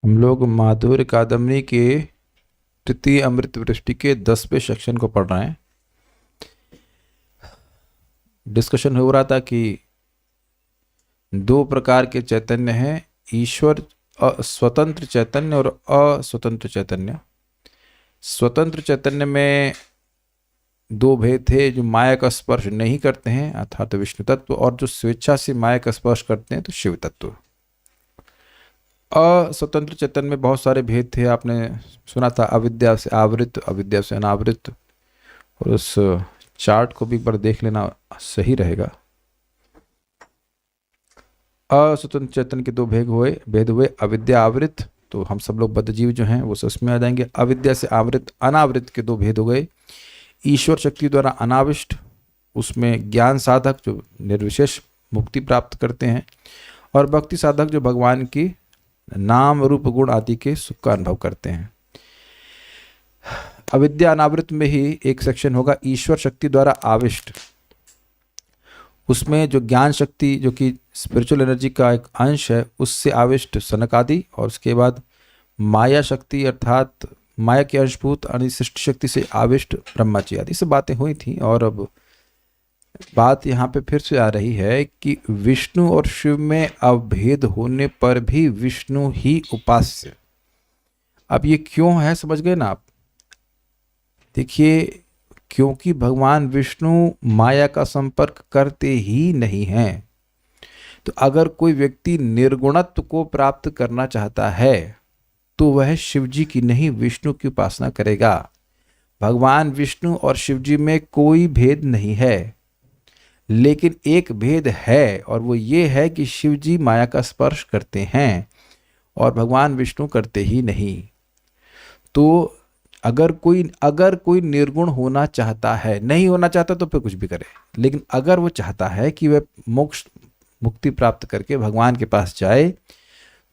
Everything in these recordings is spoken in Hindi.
हम लोग माधुर्य कादम्बरी के तृतीय अमृत वृष्टि के 10वें सेक्शन को पढ़ रहे हैं। डिस्कशन हो रहा था कि दो प्रकार के चैतन्य हैं, ईश्वर स्वतंत्र चैतन्य और अस्वतंत्र चैतन्य। स्वतंत्र चैतन्य में दो भेद थे, जो माया का स्पर्श नहीं करते हैं अर्थात विष्णु तत्व, और जो स्वेच्छा से माया का स्पर्श करते हैं तो शिव तत्व। अस्वतंत्र चैतन्य में बहुत सारे भेद थे, आपने सुना था, अविद्या से आवृत, अविद्या से अनावृत। और उस चार्ट को भी एक बार देख लेना सही रहेगा। अस्वतंत्र चैतन्य के दो भेद हुए, अविद्या आवृत, तो हम सब लोग बद्धजीव जो हैं वो उसमें आ जाएंगे। अविद्या से आवृत अनावृत के दो भेद हो गए। ईश्वर शक्ति द्वारा अनाविष्ट, उसमें ज्ञान साधक जो निर्विशेष मुक्ति प्राप्त करते हैं, और भक्ति साधक जो भगवान की नाम रूप गुण आदि के सुख का अनुभव करते हैं। अविद्या अनावृत में ही एक सेक्शन होगा ईश्वर शक्ति द्वारा आविष्ट। उसमें जो ज्ञान शक्ति जो कि स्पिरिचुअल एनर्जी का एक अंश है, उससे आविष्ट सनक आदि, और उसके बाद माया शक्ति अर्थात माया के अंशभूत सृष्टि शक्ति से आविष्ट ब्रह्मा जी आदि से बातें हुई थी। और अब बात यहाँ पे फिर से आ रही है कि विष्णु और शिव में अभेद होने पर भी विष्णु ही उपास्य। अब ये क्यों है, समझ गए ना आप? देखिए, क्योंकि भगवान विष्णु माया का संपर्क करते ही नहीं हैं। तो अगर कोई व्यक्ति निर्गुणत्व को प्राप्त करना चाहता है तो वह शिवजी की नहीं विष्णु की उपासना करेगा। भगवान विष्णु और शिवजी में कोई भेद नहीं है, लेकिन एक भेद है, और वो ये है कि शिवजी माया का स्पर्श करते हैं और भगवान विष्णु करते ही नहीं। तो अगर कोई निर्गुण होना चाहता है, नहीं होना चाहता तो फिर कुछ भी करे, लेकिन अगर वो चाहता है कि वह मुक्ति प्राप्त करके भगवान के पास जाए,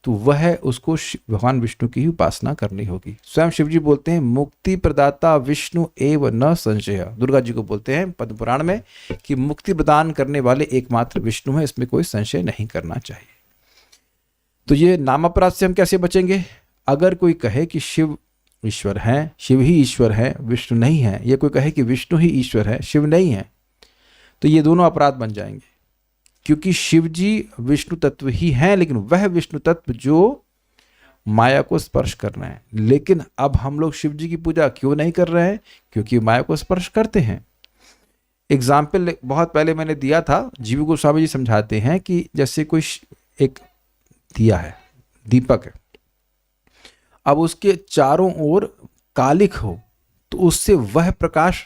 तो वह उसको भगवान विष्णु की ही उपासना करनी होगी। स्वयं शिव जी बोलते हैं, मुक्ति प्रदाता विष्णु एव न संशय। दुर्गा जी को बोलते हैं पद्म पुराण में कि मुक्ति प्रदान करने वाले एकमात्र विष्णु है, इसमें कोई संशय नहीं करना चाहिए। तो ये नामापराध से हम कैसे बचेंगे? अगर कोई कहे कि शिव ईश्वर हैं, शिव ही ईश्वर है, विष्णु नहीं है, या कोई कहे कि विष्णु ही ईश्वर है, शिव नहीं है, तो ये दोनों अपराध बन जाएंगे। क्योंकि शिव जी विष्णु तत्व ही हैं, लेकिन वह विष्णु तत्व जो माया को स्पर्श कर रहे हैं। लेकिन अब हम लोग शिव जी की पूजा क्यों नहीं कर रहे हैं? क्योंकि माया को स्पर्श करते हैं। एग्जाम्पल बहुत पहले मैंने दिया था, जीव गोस्वामी जी समझाते हैं कि जैसे कोई एक दिया है, दीपक है, अब उसके चारों ओर कालिख हो तो उससे वह प्रकाश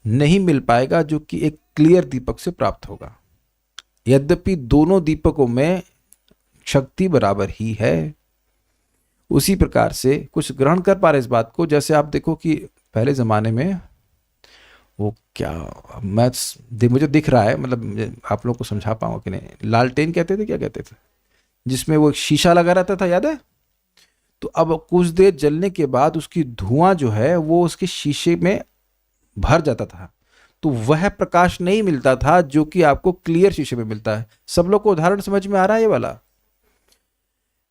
नहीं मिल पाएगा जो कि एक क्लियर दीपक से प्राप्त होगा। यद्यपि दोनों दीपकों में शक्ति बराबर ही है। उसी प्रकार से कुछ ग्रहण कर पा रहे इस बात को। जैसे आप देखो कि पहले ज़माने में वो क्या, मुझे दिख रहा है, मतलब आप लोग को समझा पाऊंगा कि नहीं, लालटेन कहते थे, क्या कहते थे, जिसमें वो एक शीशा लगा रहता था, याद है? तो अब कुछ देर जलने के बाद उसकी धुआं जो है वो उसके शीशे में भर जाता था, तो वह प्रकाश नहीं मिलता था जो कि आपको क्लियर शीशे में मिलता है। सब लोग को उदाहरण समझ में आ रहा है ये वाला?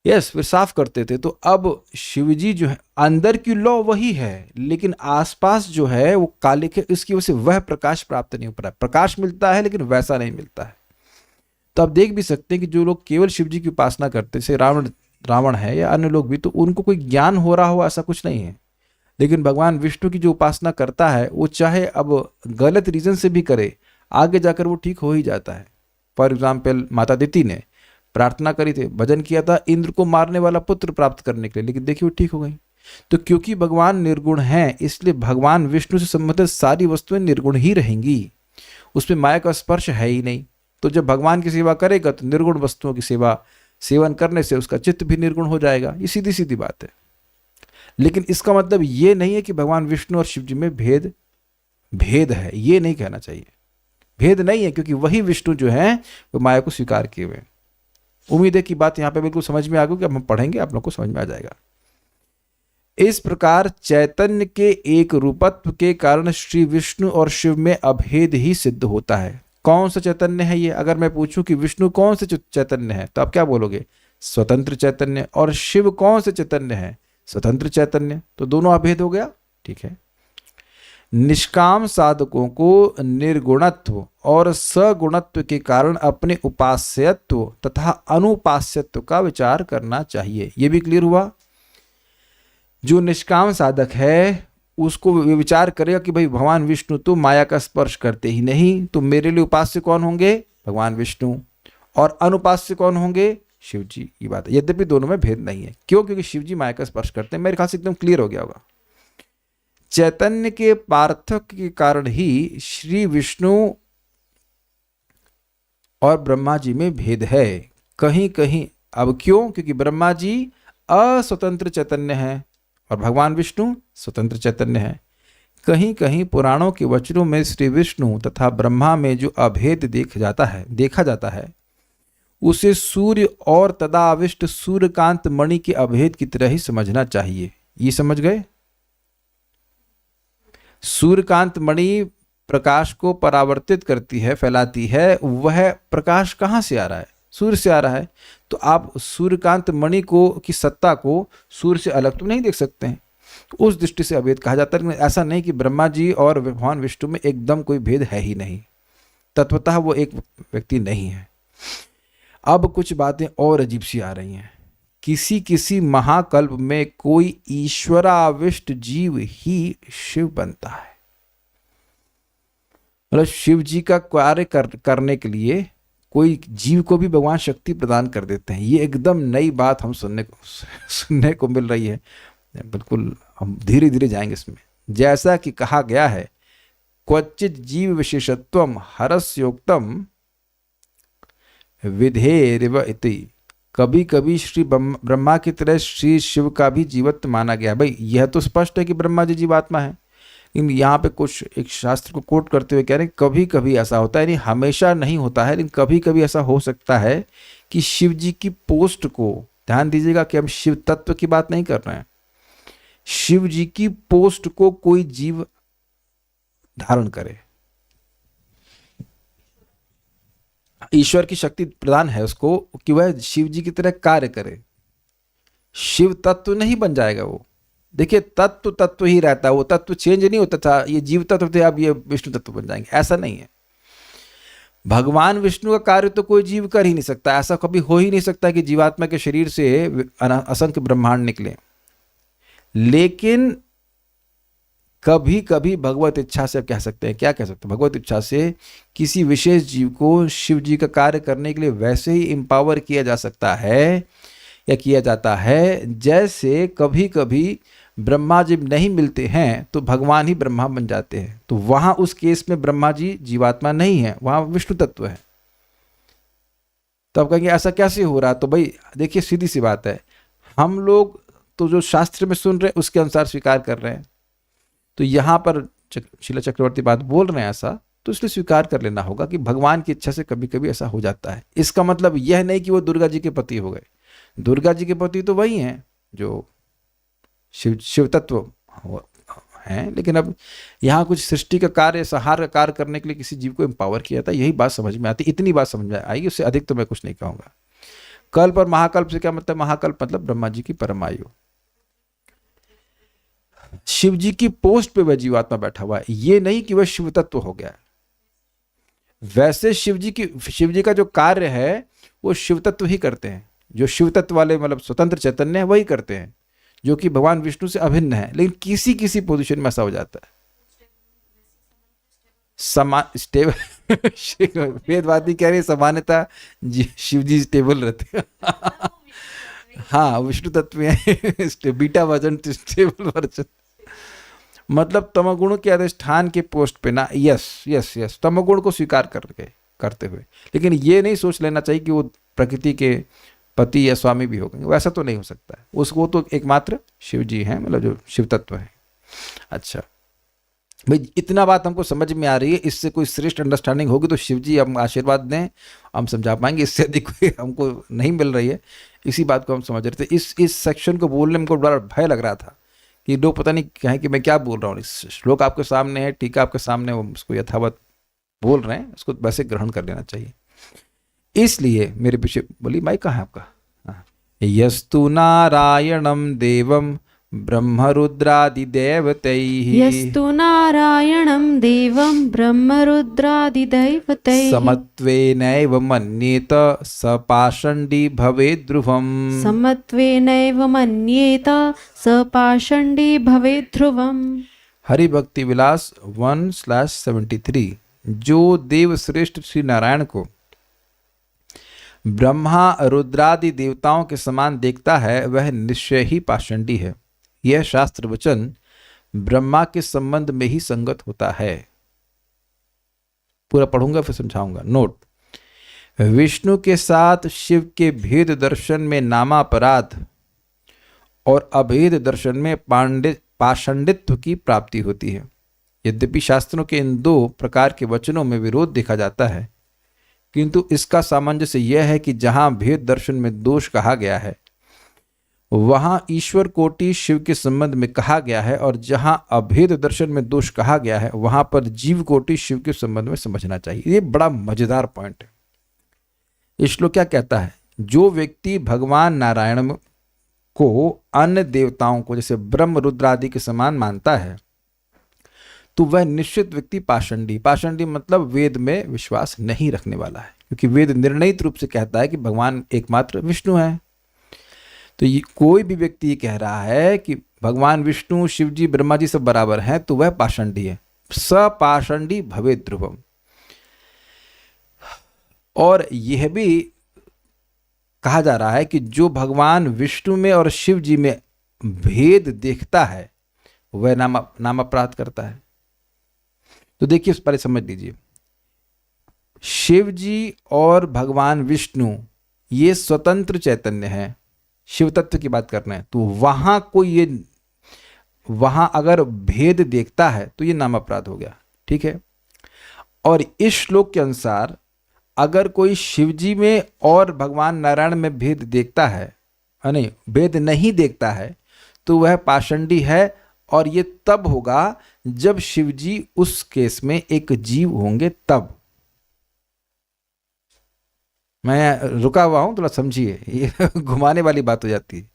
यस, फिर साफ करते थे। तो अब शिवजी जो है, अंदर की लौ वही है, लेकिन आसपास जो है वो कालिक है, इसकी वजह से वह प्रकाश प्राप्त नहीं हो पा रहा। प्रकाश मिलता है लेकिन वैसा नहीं मिलता है। तो आप देख भी सकते हैं कि जो लोग केवल शिवजी की उपासना करते, जैसे रावण है या अन्य लोग भी, तो उनको कोई ज्ञान हो रहा हो ऐसा कुछ नहीं है। लेकिन भगवान विष्णु की जो उपासना करता है, वो चाहे अब गलत रीजन से भी करे, आगे जाकर वो ठीक हो ही जाता है। फॉर एग्जाम्पल, माता दिति ने प्रार्थना करी थी, भजन किया था इंद्र को मारने वाला पुत्र प्राप्त करने के लिए, लेकिन देखिए वो ठीक हो गई। तो क्योंकि भगवान निर्गुण हैं, इसलिए भगवान विष्णु से संबंधित सारी वस्तुएं निर्गुण ही रहेंगी, उसमें माया का स्पर्श है ही नहीं। तो जब भगवान की सेवा करेगा तो निर्गुण वस्तुओं की सेवन करने से उसका चित्त भी निर्गुण हो जाएगा। ये सीधी सीधी बात है। लेकिन इसका मतलब ये नहीं है कि भगवान विष्णु और शिव जी में भेद है, ये नहीं कहना चाहिए। भेद नहीं है, क्योंकि वही विष्णु जो है वो माया को स्वीकार किए हुए। उम्मीद है कि बात यहां पे बिल्कुल समझ में आ गई, कि अब हम पढ़ेंगे आप लोग को समझ में आ जाएगा। इस प्रकार चैतन्य के एक रूपत्व के कारण श्री विष्णु और शिव में अभेद ही सिद्ध होता है। कौन सा चैतन्य है ये? अगर मैं पूछूं कि विष्णु कौन से चैतन्य है, तो आप क्या बोलोगे? स्वतंत्र चैतन्य, और शिव कौन से चैतन्य है? स्वतंत्र चैतन्य। तो दोनों अभेद हो गया, ठीक है। निष्काम साधकों को निर्गुणत्व और सगुणत्व के कारण अपने उपास्यत्व तथा अनुपास्यत्व का विचार करना चाहिए। यह भी क्लियर हुआ। जो निष्काम साधक है उसको विचार करेगा कि भाई भगवान विष्णु तो माया का स्पर्श करते ही नहीं, तो मेरे लिए उपास्य कौन होंगे? भगवान विष्णु। और अनुपास्य कौन होंगे? शिव जी। ये बात है। यद्यपि दोनों में भेद नहीं है। क्यों? क्योंकि शिव जी माया का स्पर्श करते हैं। मेरे ख्याल से एकदम क्लियर हो गया होगा। चैतन्य के पार्थक्य के कारण ही श्री विष्णु और ब्रह्मा जी में भेद है कहीं कहीं। अब क्यों? क्योंकि ब्रह्मा जी अस्वतंत्र चैतन्य है और भगवान विष्णु स्वतंत्र चैतन्य है। कहीं कहीं पुराणों के वचनों में श्री विष्णु तथा ब्रह्मा में जो अभेद देखा जाता है उसे सूर्य और तदाविष्ट सूर्यकांत मणि के अभेद की तरह ही समझना चाहिए। ये समझ गए? सूर्यकांत मणि प्रकाश को परावर्तित करती है, फैलाती है। वह प्रकाश कहाँ से आ रहा है? सूर्य से आ रहा है। तो आप सूर्यकांत मणि को की सत्ता को सूर्य से अलग तो नहीं देख सकते हैं। तो उस दृष्टि से अभेद कहा जाता है। लेकिन ऐसा नहीं कि ब्रह्मा जी और भगवान विष्णु में एकदम कोई भेद है ही नहीं। तत्वतः वो एक व्यक्ति नहीं है। अब कुछ बातें और अजीब सी आ रही हैं। किसी किसी महाकल्प में कोई ईश्वराविष्ट जीव ही शिव बनता है। मतलब शिव जी का कार्य करने के लिए कोई जीव को भी भगवान शक्ति प्रदान कर देते हैं। ये एकदम नई बात हम सुनने को मिल रही है। बिल्कुल हम धीरे धीरे जाएंगे इसमें। जैसा कि कहा गया है, क्वचित जीव विशेषत्वम हरस्योक्तम विधेरिव इति। कभी कभी श्री ब्रह्मा की तरह श्री शिव का भी जीवत्व माना गया। भाई यह तो स्पष्ट है कि ब्रह्मा जी जीवात्मा है। लेकिन यहाँ पे कुछ एक शास्त्र को कोट करते हुए कह रहे हैं कभी कभी ऐसा होता है, नहीं हमेशा नहीं होता है, लेकिन कभी कभी ऐसा हो सकता है कि शिव जी की पोस्ट को, ध्यान दीजिएगा कि हम शिव तत्व की बात नहीं कर रहे हैं, शिव जी की पोस्ट को कोई जीव धारण करे। ईश्वर की शक्ति प्रदान है उसको कि वह शिव जी की तरह कार्य करे। शिव तत्व नहीं बन जाएगा वो। देखिए तत्व तत्व ही रहता है, वो तत्व चेंज नहीं होता था। ये जीव तत्व थे, अब ये विष्णु तत्व बन जाएंगे, ऐसा नहीं है। भगवान विष्णु का कार्य तो कोई जीव कर ही नहीं सकता। ऐसा कभी हो ही नहीं सकता कि जीवात्मा के शरीर से असंख्य ब्रह्मांड निकले। लेकिन कभी कभी भगवत इच्छा से कह सकते हैं, क्या कह सकते हैं, भगवत इच्छा से किसी विशेष जीव को शिव जी का कार्य करने के लिए वैसे ही एम्पावर किया जा सकता है या किया जाता है जैसे कभी कभी ब्रह्मा जब नहीं मिलते हैं तो भगवान ही ब्रह्मा बन जाते हैं। तो वहां उस केस में ब्रह्मा जी जीवात्मा नहीं है, वहां विष्णु तत्व है। तो आप कहेंगे ऐसा कैसे हो रहा? तो भाई देखिए सीधी सी बात है, हम लोग तो जो शास्त्र में सुन रहे हैं उसके अनुसार स्वीकार कर रहे हैं। तो यहाँ पर शिला चक्रवर्ती बात बोल रहे हैं ऐसा, तो इसलिए स्वीकार कर लेना होगा कि भगवान की इच्छा से कभी कभी ऐसा हो जाता है। इसका मतलब यह नहीं कि वो दुर्गा जी के पति हो गए। दुर्गा जी के पति तो वही हैं जो शिव तत्व हैं, लेकिन अब यहाँ कुछ सृष्टि का कार्य, संहार का कार्य करने के लिए किसी जीव को एम्पावर किया था। यही बात समझ में आती, इतनी बात समझ में आएगी, उससे अधिक तो मैं कुछ नहीं कहूँगा। कल्प और महाकल्प से क्या मतलब? महाकल्प मतलब ब्रह्मा जी की परमायु। शिव जी की पोस्ट पे वह जीवात्मा बैठा हुआ है, ये नहीं कि वह शिव तत्व हो गया। वैसे शिव जी का जो कार्य है वो शिव तत्व ही करते हैं। जो शिव तत्व वाले मतलब स्वतंत्र चैतन्य है वही करते हैं, जो कि भगवान विष्णु से अभिन्न है। लेकिन किसी किसी पोजीशन में ऐसा हो जाता है। समान स्टेबल वेदवादी कह रहे सामान्यता शिव जी स्टेबल रहते हैं। हाँ विष्णु तत्व है, बीटा वर्जन स्टेबल वर्जन। मतलब तमोगुण के अधिष्ठान के पोस्ट पे ना, यस तमोगुण को स्वीकार करते हुए। लेकिन ये नहीं सोच लेना चाहिए कि वो प्रकृति के पति या स्वामी भी हो गए, वैसा तो नहीं हो सकता है। उसको तो एकमात्र शिव जी हैं, मतलब जो शिव तत्व है। अच्छा भाई इतना बात हमको समझ में आ रही है। इससे कोई श्रेष्ठ अंडरस्टैंडिंग होगी तो शिव जी हम आशीर्वाद दें, हम समझा पाएंगे। इससे अधिक कोई हमको नहीं मिल रही है। इसी बात को हम समझ रहे थे। इस सेक्शन को बोलने में हमको बड़ा भय लग रहा था कि लोग पता नहीं कहें कि मैं क्या बोल रहा हूँ। श्लोक आपके सामने है, टीका आपके सामने, उसको यथावत बोल रहे हैं, उसको वैसे ग्रहण कर लेना चाहिए। इसलिए मेरे पीछे बोली माइक कहाँ है आपका? हाँ यस्तु नारायणं देवं ब्रह्मरुद्रादिदेवतैः यस्तु नारायणं देवं ब्रह्मरुद्रादिदैवतैः समत्वेनैव मन्येत स पाषण्डी भवेत् ध्रुवम्। समत्वेनैव मन्येत स पाषण्डी भवेत् ध्रुवम्। हरि भक्ति विलास 1/73। जो देव श्रेष्ठ श्री नारायण को ब्रह्मा रुद्रादि देवताओं के समान देखता है वह निश्चय ही पाषंडी है। यह शास्त्र वचन ब्रह्मा के संबंध में ही संगत होता है। पूरा पढ़ूंगा फिर समझाऊंगा। नोट, विष्णु के साथ शिव के भेद दर्शन में नामापराध और अभेद दर्शन में पाषंडित्व की प्राप्ति होती है। यद्यपि शास्त्रों के इन दो प्रकार के वचनों में विरोध देखा जाता है, किंतु इसका सामंजस्य यह है कि जहां भेद दर्शन में दोष कहा गया है वहां ईश्वर कोटि शिव के संबंध में कहा गया है, और जहां अभेद दर्शन में दोष कहा गया है वहां पर जीव कोटि शिव के संबंध में समझना चाहिए। ये बड़ा मजेदार पॉइंट है। ये श्लोक क्या कहता है? जो व्यक्ति भगवान नारायण को अन्य देवताओं को जैसे ब्रह्म रुद्र आदि के समान मानता है तो वह निश्चित व्यक्ति पाषंडी मतलब वेद में विश्वास नहीं रखने वाला है, क्योंकि वेद निर्णयित रूप से कहता है कि भगवान एकमात्र विष्णु है। तो ये कोई भी व्यक्ति ये कह रहा है कि भगवान विष्णु, शिव जी, ब्रह्मा जी सब बराबर हैं तो वह पाषंडी है। सपाषंडी भवेत् ध्रुवम्। और यह भी कहा जा रहा है कि जो भगवान विष्णु में और शिव जी में भेद देखता है वह नाम अपराध करता है। तो देखिए उस पर समझ लीजिए, शिव जी और भगवान विष्णु ये स्वतंत्र चैतन्य है। शिव तत्व की बात कर रहे हैं तो वहां अगर भेद देखता है तो ये नाम अपराध हो गया। ठीक है। और इस श्लोक के अनुसार अगर कोई शिव जी में और भगवान नारायण में भेद देखता है, नहीं भेद नहीं देखता है, तो वह पाषंडी है। और ये तब होगा जब शिव जी उस केस में एक जीव होंगे तब। मैं रुका हुआ हूं, थोड़ा समझिए, ये घुमाने वाली बात हो जाती है।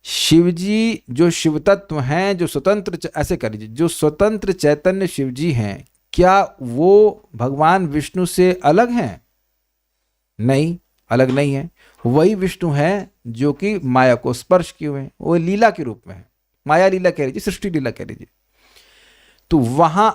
शिव जी जो शिव तत्व हैं, जो स्वतंत्र, ऐसे कर लीजिए, जो स्वतंत्र चैतन्य शिव जी हैं, क्या वो भगवान विष्णु से अलग हैं? नहीं, अलग नहीं है। वही विष्णु है जो कि माया को स्पर्श किए हुए हैं, वो लीला के रूप में है। माया लीला कह लीजिए, सृष्टि लीला कह लीजिए। तो वहां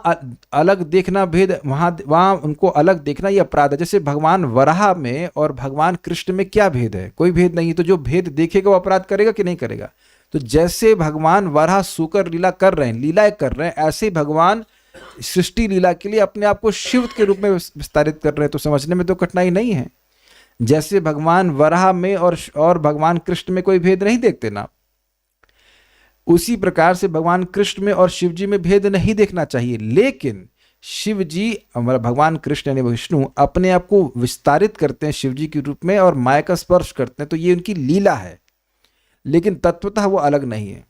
अलग देखना भेद, वहां उनको अलग देखना ये अपराध है। जैसे भगवान वराह में और भगवान कृष्ण में क्या भेद है? कोई भेद नहीं। तो जो भेद देखेगा वो अपराध करेगा कि नहीं करेगा? तो जैसे भगवान वराह सूकर लीला कर रहे हैं, लीलाएं कर रहे हैं, ऐसे भगवान सृष्टि लीला के लिए अपने आप को शिव के रूप में विस्तारित कर रहे हैं। तो समझने में तो कठिनाई नहीं है। जैसे भगवान वराह में और भगवान कृष्ण में कोई भेद नहीं देखते ना, उसी प्रकार से भगवान कृष्ण में और शिव जी में भेद नहीं देखना चाहिए। लेकिन शिव जी, भगवान कृष्ण यानी विष्णु, अपने आप को विस्तारित करते हैं शिव जी के रूप में और माया का स्पर्श करते हैं, तो ये उनकी लीला है। लेकिन तत्वतः वो अलग नहीं है।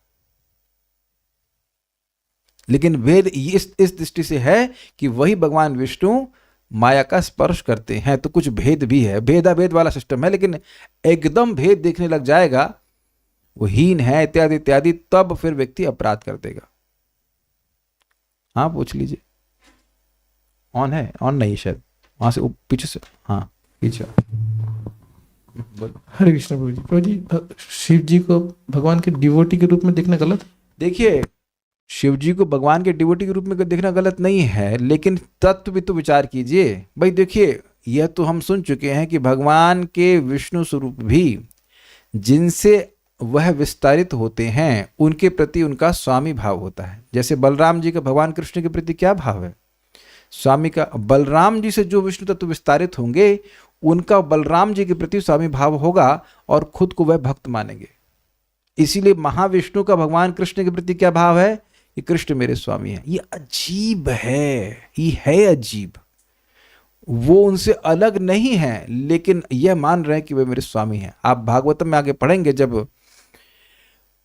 लेकिन भेद इस दृष्टि से है कि वही भगवान विष्णु माया का स्पर्श करते हैं। तो कुछ भेद भी है, भेदाभेद वाला सिस्टम है। लेकिन एकदम भेद देखने लग जाएगा, वो हीन है इत्यादि इत्यादि, तब फिर व्यक्ति अपराध कर देगा। हाँ पूछ लीजिए। ऑन है? ऑन नहीं शायद, वहां से पीछे से। हाँ पीछे। हरे कृष्ण प्रभु जी। प्रभु जी, शिव जी को भगवान के डिवोटी के रूप में देखना गलत? देखिए, शिव जी को भगवान के डिवोटी के रूप में देखना गलत नहीं है, लेकिन तत्व भी तो विचार कीजिए भाई। देखिए, यह तो हम सुन चुके हैं कि भगवान के विष्णु स्वरूप भी जिनसे वह विस्तारित होते हैं उनके प्रति उनका स्वामी भाव होता है। जैसे बलराम जी का भगवान कृष्ण के प्रति क्या भाव है? स्वामी का। बलराम जी से जो विष्णु तत्व विस्तारित होंगे उनका बलराम जी के प्रति स्वामी भाव होगा और खुद को वह भक्त मानेंगे। इसीलिए महाविष्णु का भगवान कृष्ण के प्रति क्या भाव है कि कृष्ण मेरे स्वामी हैं। ये अजीब है, ये है अजीब। वो उनसे अलग नहीं है, लेकिन यह मान रहे हैं कि वे मेरे स्वामी हैं। आप भागवतम में आगे पढ़ेंगे, जब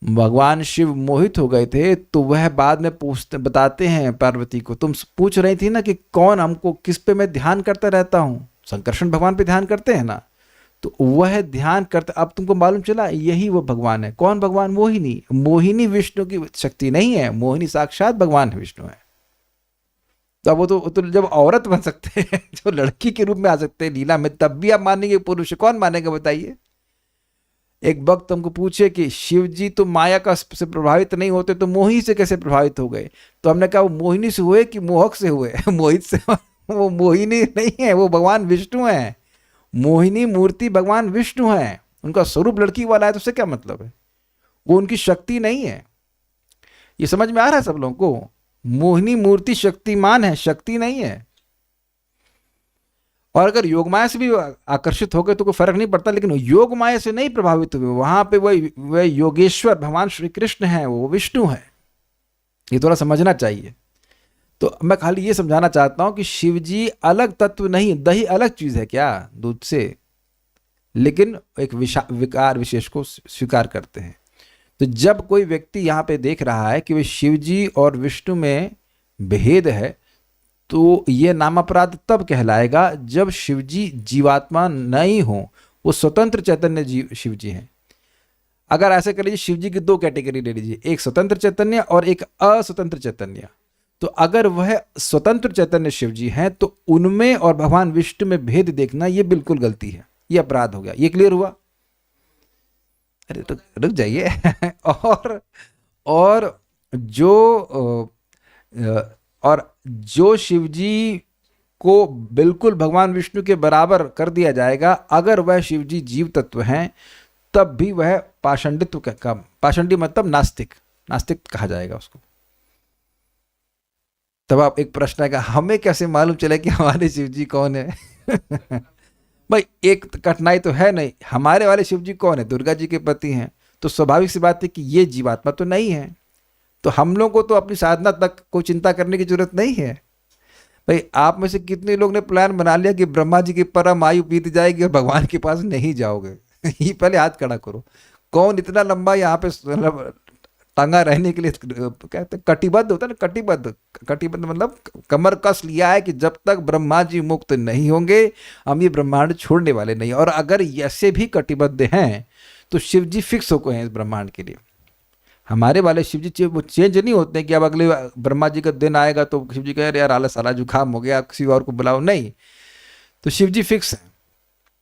भगवान शिव मोहित हो गए थे तो वह बाद में बताते हैं पार्वती को, तुम पूछ रही थी ना कि कौन हमको, किस पे मैं ध्यान करता रहता हूं, संकर्षण भगवान पे ध्यान करते हैं ना, तो वह ध्यान करता, अब तुमको मालूम चला यही वो भगवान है। कौन भगवान? मोहिनी। मोहिनी विष्णु की शक्ति नहीं है, मोहिनी साक्षात भगवान विष्णु है। तो अब वो तो जब औरत बन सकते हैं, जो लड़की के रूप में आ सकते हैं लीला में, तब भी आप मानेंगे पुरुष? कौन मानेगा बताइए? एक भक्त हमको पूछे कि शिव जी तो माया का से प्रभावित नहीं होते, तो मोहिनी से कैसे प्रभावित हो गए? तो हमने कहा वो मोहिनी से हुए कि मोहक से हुए? मोहित से। वो मोहिनी नहीं है, वो भगवान विष्णु है। मोहिनी मूर्ति भगवान विष्णु है, उनका स्वरूप लड़की वाला है, तो उससे क्या मतलब है? वो उनकी शक्ति नहीं है। ये समझ में आ रहा है सब लोगों को? मोहिनी मूर्ति शक्तिमान है, शक्ति नहीं है। और अगर योग माया से भी आकर्षित हो गए तो कोई फर्क नहीं पड़ता, लेकिन योग माया से नहीं प्रभावित हुए, वहां पे वह योगेश्वर भगवान श्री कृष्ण है, वो विष्णु है। ये थोड़ा समझना चाहिए। तो मैं खाली ये समझाना चाहता हूं कि शिव जी अलग तत्व नहीं, दही अलग चीज है क्या दूध से, लेकिन एक विकार विशेष को स्वीकार करते हैं। तो जब कोई व्यक्ति यहाँ पे देख रहा है कि वे शिव जी और विष्णु में भेद है, तो ये नामापराध तब कहलाएगा जब शिव जी जीवात्मा नहीं हो, वो स्वतंत्र चैतन्य शिव जी हैं। अगर ऐसे कर लीजिए, शिव जी की दो कैटेगरी ले लीजिए, एक स्वतंत्र चैतन्य और एक अस्वतंत्र चैतन्य। तो अगर वह स्वतंत्र चैतन्य शिव जी हैं, तो उनमें और भगवान विष्णु में भेद देखना ये बिल्कुल गलती है, ये अपराध हो गया। ये क्लियर हुआ? अरे तो रुक जाइए। और जो शिव जी को बिल्कुल भगवान विष्णु के बराबर कर दिया जाएगा, अगर वह शिव जी जीव तत्व हैं, तब भी वह पाषंडित्व का, पाषंडी मतलब नास्तिक कहा जाएगा उसको। तब आप एक प्रश्न आएगा, हमें कैसे मालूम चले कि हमारे शिव जी कौन है? भाई एक कठिनाई तो है नहीं, हमारे वाले शिव जी कौन है? दुर्गा जी के पति हैं। तो स्वाभाविक सी बात है कि ये जीवात्मा तो नहीं है, तो हम लोग को तो अपनी साधना तक कोई चिंता करने की जरूरत नहीं है। भाई आप में से कितने लोग ने प्लान बना लिया कि ब्रह्मा जी की परम आयु बीत जाएगी और भगवान के पास नहीं जाओगे? ये पहले हाथ खड़ा करो। कौन इतना लंबा यहाँ पे टांगा रहने के लिए कहते हैं कटिबद्ध होता है ना? कटिबद्ध मतलब कमर कस लिया है कि जब तक ब्रह्मा जी मुक्त नहीं होंगे हम ये ब्रह्मांड छोड़ने वाले नहीं। और अगर ऐसे भी कटिबद्ध हैं तो शिव जी फिक्स हो गए हैं इस ब्रह्मांड के लिए। हमारे वाले शिव जी वो चेंज नहीं होते हैं कि अब अगले ब्रह्मा जी का दिन आएगा तो शिव जी कह रहे यार आलस साला जुकाम हो गया, किसी और को बुलाओ। नहीं, तो शिव जी फिक्स है।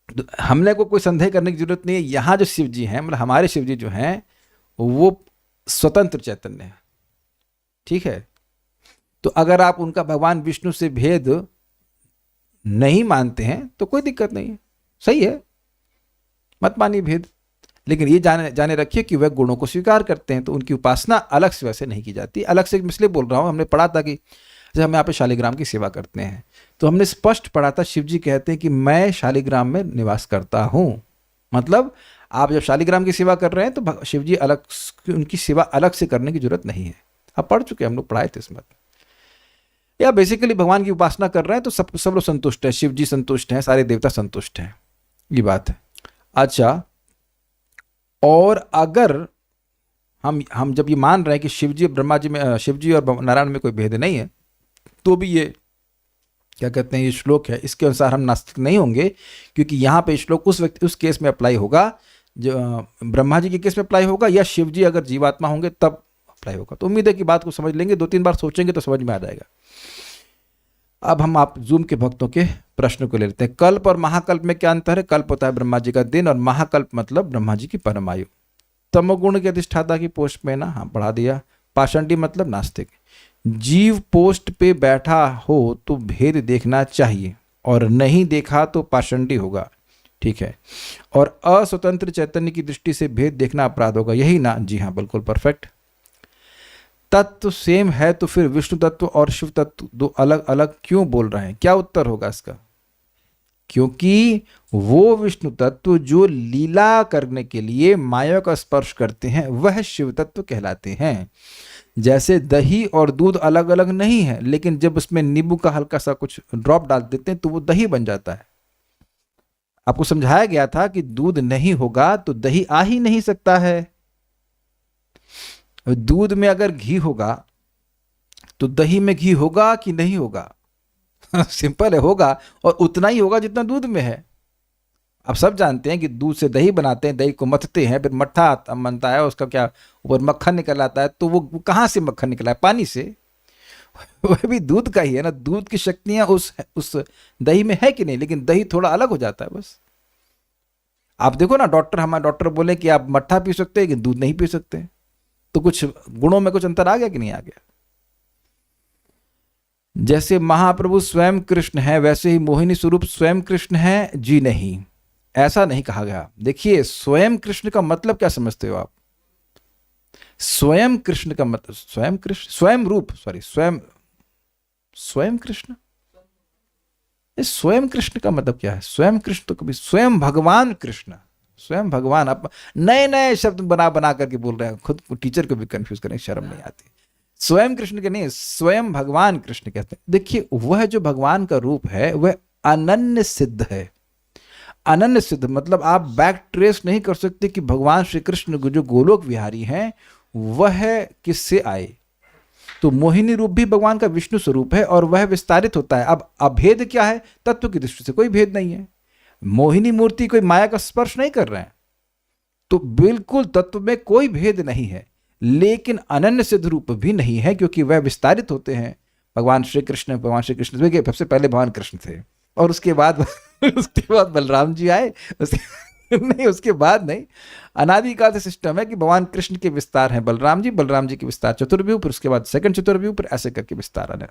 तो हमने को कोई संदेह करने की जरूरत नहीं है। यहाँ जो शिव जी हैं, मतलब हमारे शिव जी जो हैं, वो स्वतंत्र चैतन्य है। ठीक है? तो अगर आप उनका भगवान विष्णु से भेद नहीं मानते हैं तो कोई दिक्कत नहीं है, सही है, मत मानिए भेद। लेकिन ये जाने रखिए कि वह गुणों को स्वीकार करते हैं, तो उनकी उपासना अलग से वैसे नहीं की जाती। अलग से इसलिए बोल रहा हूँ, हमने पढ़ा था कि जैसे हम यहाँ पे शालिग्राम की सेवा करते हैं, तो हमने स्पष्ट पढ़ा था, शिव जी कहते हैं कि मैं शालिग्राम में निवास करता हूँ। मतलब आप जब शालिग्राम की सेवा कर रहे हैं तो शिव जी अलग, उनकी सेवा अलग से करने की जरूरत नहीं है। आप पढ़ चुके हैं, हम लोग पढ़ाए थे इसमें। या बेसिकली भगवान की उपासना कर रहे हैं तो सब लोग संतुष्ट हैं, शिव जी संतुष्ट हैं, सारे देवता संतुष्ट हैं, ये बात है। अच्छा, और अगर हम जब ये मान रहे हैं कि शिव जी ब्रह्मा जी में, शिव जी और नारायण में कोई भेद नहीं है, तो भी ये क्या कहते हैं, ये श्लोक है, इसके अनुसार हम नास्तिक नहीं होंगे, क्योंकि यहाँ पे श्लोक उस केस में अप्लाई होगा जो ब्रह्मा जी के केस में अप्लाई होगा, या शिव जी अगर जीवात्मा होंगे तब अप्लाई होगा। तो उम्मीद है कि बात को समझ लेंगे, 2-3 बार सोचेंगे तो समझ में आ जाएगा। अब हम आप जूम के भक्तों के प्रश्न को ले लेते हैं। कल्प और महाकल्प में क्या अंतर है? कल्प होता है ब्रह्मा जी का दिन और महाकल्प मतलब ब्रह्मा जी की परमायु। तमोगुण के अधिष्ठाता की पोस्ट में ना, हाँ बढ़ा दिया। पाषंडी मतलब नास्तिक। जीव पोस्ट पे बैठा हो तो भेद देखना चाहिए और नहीं देखा तो पाषंडी होगा, ठीक है। और अस्वतंत्र चैतन्य की दृष्टि से भेद देखना अपराध होगा, यही ना? जी हाँ, बिल्कुल परफेक्ट। तत्व सेम है तो फिर विष्णु तत्व और शिव तत्व दो अलग अलग क्यों बोल रहे हैं? क्या उत्तर होगा इसका? क्योंकि वो विष्णु तत्व जो लीला करने के लिए माया का स्पर्श करते हैं वह शिव तत्व कहलाते हैं। जैसे दही और दूध अलग अलग नहीं है, लेकिन जब उसमें नींबू का हल्का सा कुछ ड्रॉप डाल देते हैं तो वो दही बन जाता है। आपको समझाया गया था कि दूध नहीं होगा तो दही आ ही नहीं सकता है। दूध में अगर घी होगा तो दही में घी होगा कि नहीं होगा? सिंपल है, होगा, और उतना ही होगा जितना दूध में है। आप सब जानते हैं कि दूध से दही बनाते हैं, दही को मथते हैं, फिर मट्ठा बनता है, उसका क्या ऊपर मक्खन निकल आता है, तो वो कहाँ से मक्खन निकला है? पानी से। वह भी दूध का ही है ना, दूध की शक्तियां उस दही में है कि नहीं, लेकिन दही थोड़ा अलग हो जाता है बस। आप देखो ना, हमारे डॉक्टर बोले कि आप मट्ठा पी सकते हैं लेकिन दूध नहीं पी सकते, तो कुछ गुणों में कुछ अंतर आ गया कि नहीं आ गया? जैसे महाप्रभु स्वयं कृष्ण है, वैसे ही मोहिनी स्वरूप स्वयं कृष्ण है जी नहीं, ऐसा नहीं कहा गया। देखिए, स्वयं कृष्ण का मतलब क्या समझते हो आप? स्वयं कृष्ण का मतलब स्वयं कृष्ण, स्वयं रूप, सॉरी स्वयं कृष्ण, स्वयं कृष्ण का मतलब क्या है? स्वयं कृष्ण तो कभी स्वयं भगवान कृष्ण, स्वयं भगवान। आप नए नए शब्द बना बना करके बोल रहे हैं, खुद टीचर को भी कंफ्यूज करने शर्म नहीं आती। स्वयं कृष्ण के नहीं, स्वयं भगवान कृष्ण कहते हैं। देखिए, वह जो भगवान का रूप है वह अनन्य सिद्ध है। अनन्य सिद्ध मतलब आप बैक ट्रेस नहीं कर सकते कि भगवान श्री कृष्ण जो गोलोक विहारी हैं वह किससे आए। तो मोहिनी रूप भी भगवान का विष्णु स्वरूप है और वह विस्तारित होता है। अब अभेद क्या है? तत्व की दृष्टि से कोई भेद नहीं है। मोहिनी मूर्ति कोई माया का स्पर्श नहीं कर रहे हैं, तो बिल्कुल तत्व में कोई भेद नहीं है, लेकिन अनन्य सिद्ध रूप भी नहीं है क्योंकि वह विस्तारित होते हैं। भगवान श्री कृष्ण देखिए, सबसे पहले भगवान कृष्ण थे और उसके बाद बलराम जी आए। उसके बाद नहीं, अनादिकाल से सिस्टम है कि भगवान कृष्ण के विस्तार हैं बलराम जी के विस्तार चतुर्व्यूह, फिर उसके बाद सेकंड चतुर्व्यूह, फिर ऐसे करके विस्तार आने।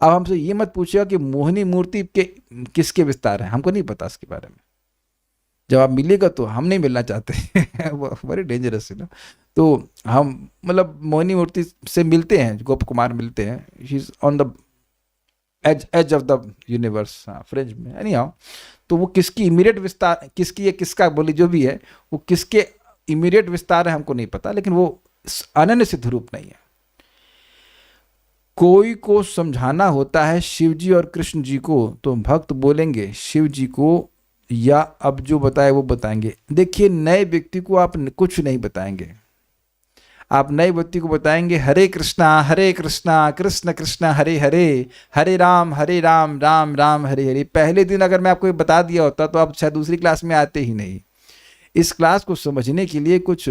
अब हमसे ये मत पूछिएगा कि मोहिनी मूर्ति के किसके विस्तार हैं, हमको नहीं पता इसके बारे में। जब आप मिलेगा तो हम नहीं मिलना चाहते वो वेरी डेंजरस है ना। तो हम मतलब मोहिनी मूर्ति से मिलते हैं, गोप कुमार मिलते हैं, he is on the edge of the universe, French में एनी हाउ। तो वो किसकी इमीडिएट विस्तार, किसकी है किसका बोली जो भी है, वो किसके इमीडिएट विस्तार है हमको नहीं पता, लेकिन वो अनन्य सिद्ध रूप नहीं है। कोई को समझाना होता है शिव जी और कृष्ण जी को, तो भक्त बोलेंगे शिव जी को, या अब जो बताए वो बताएंगे। देखिए, नए व्यक्ति को आप कुछ नहीं बताएंगे। आप नए व्यक्ति को बताएंगे हरे कृष्णा कृष्ण कृष्ण हरे हरे, हरे राम राम राम हरे हरे। पहले दिन अगर मैं आपको बता दिया होता तो आप शायद दूसरी क्लास में आते ही नहीं। इस क्लास को समझने के लिए कुछ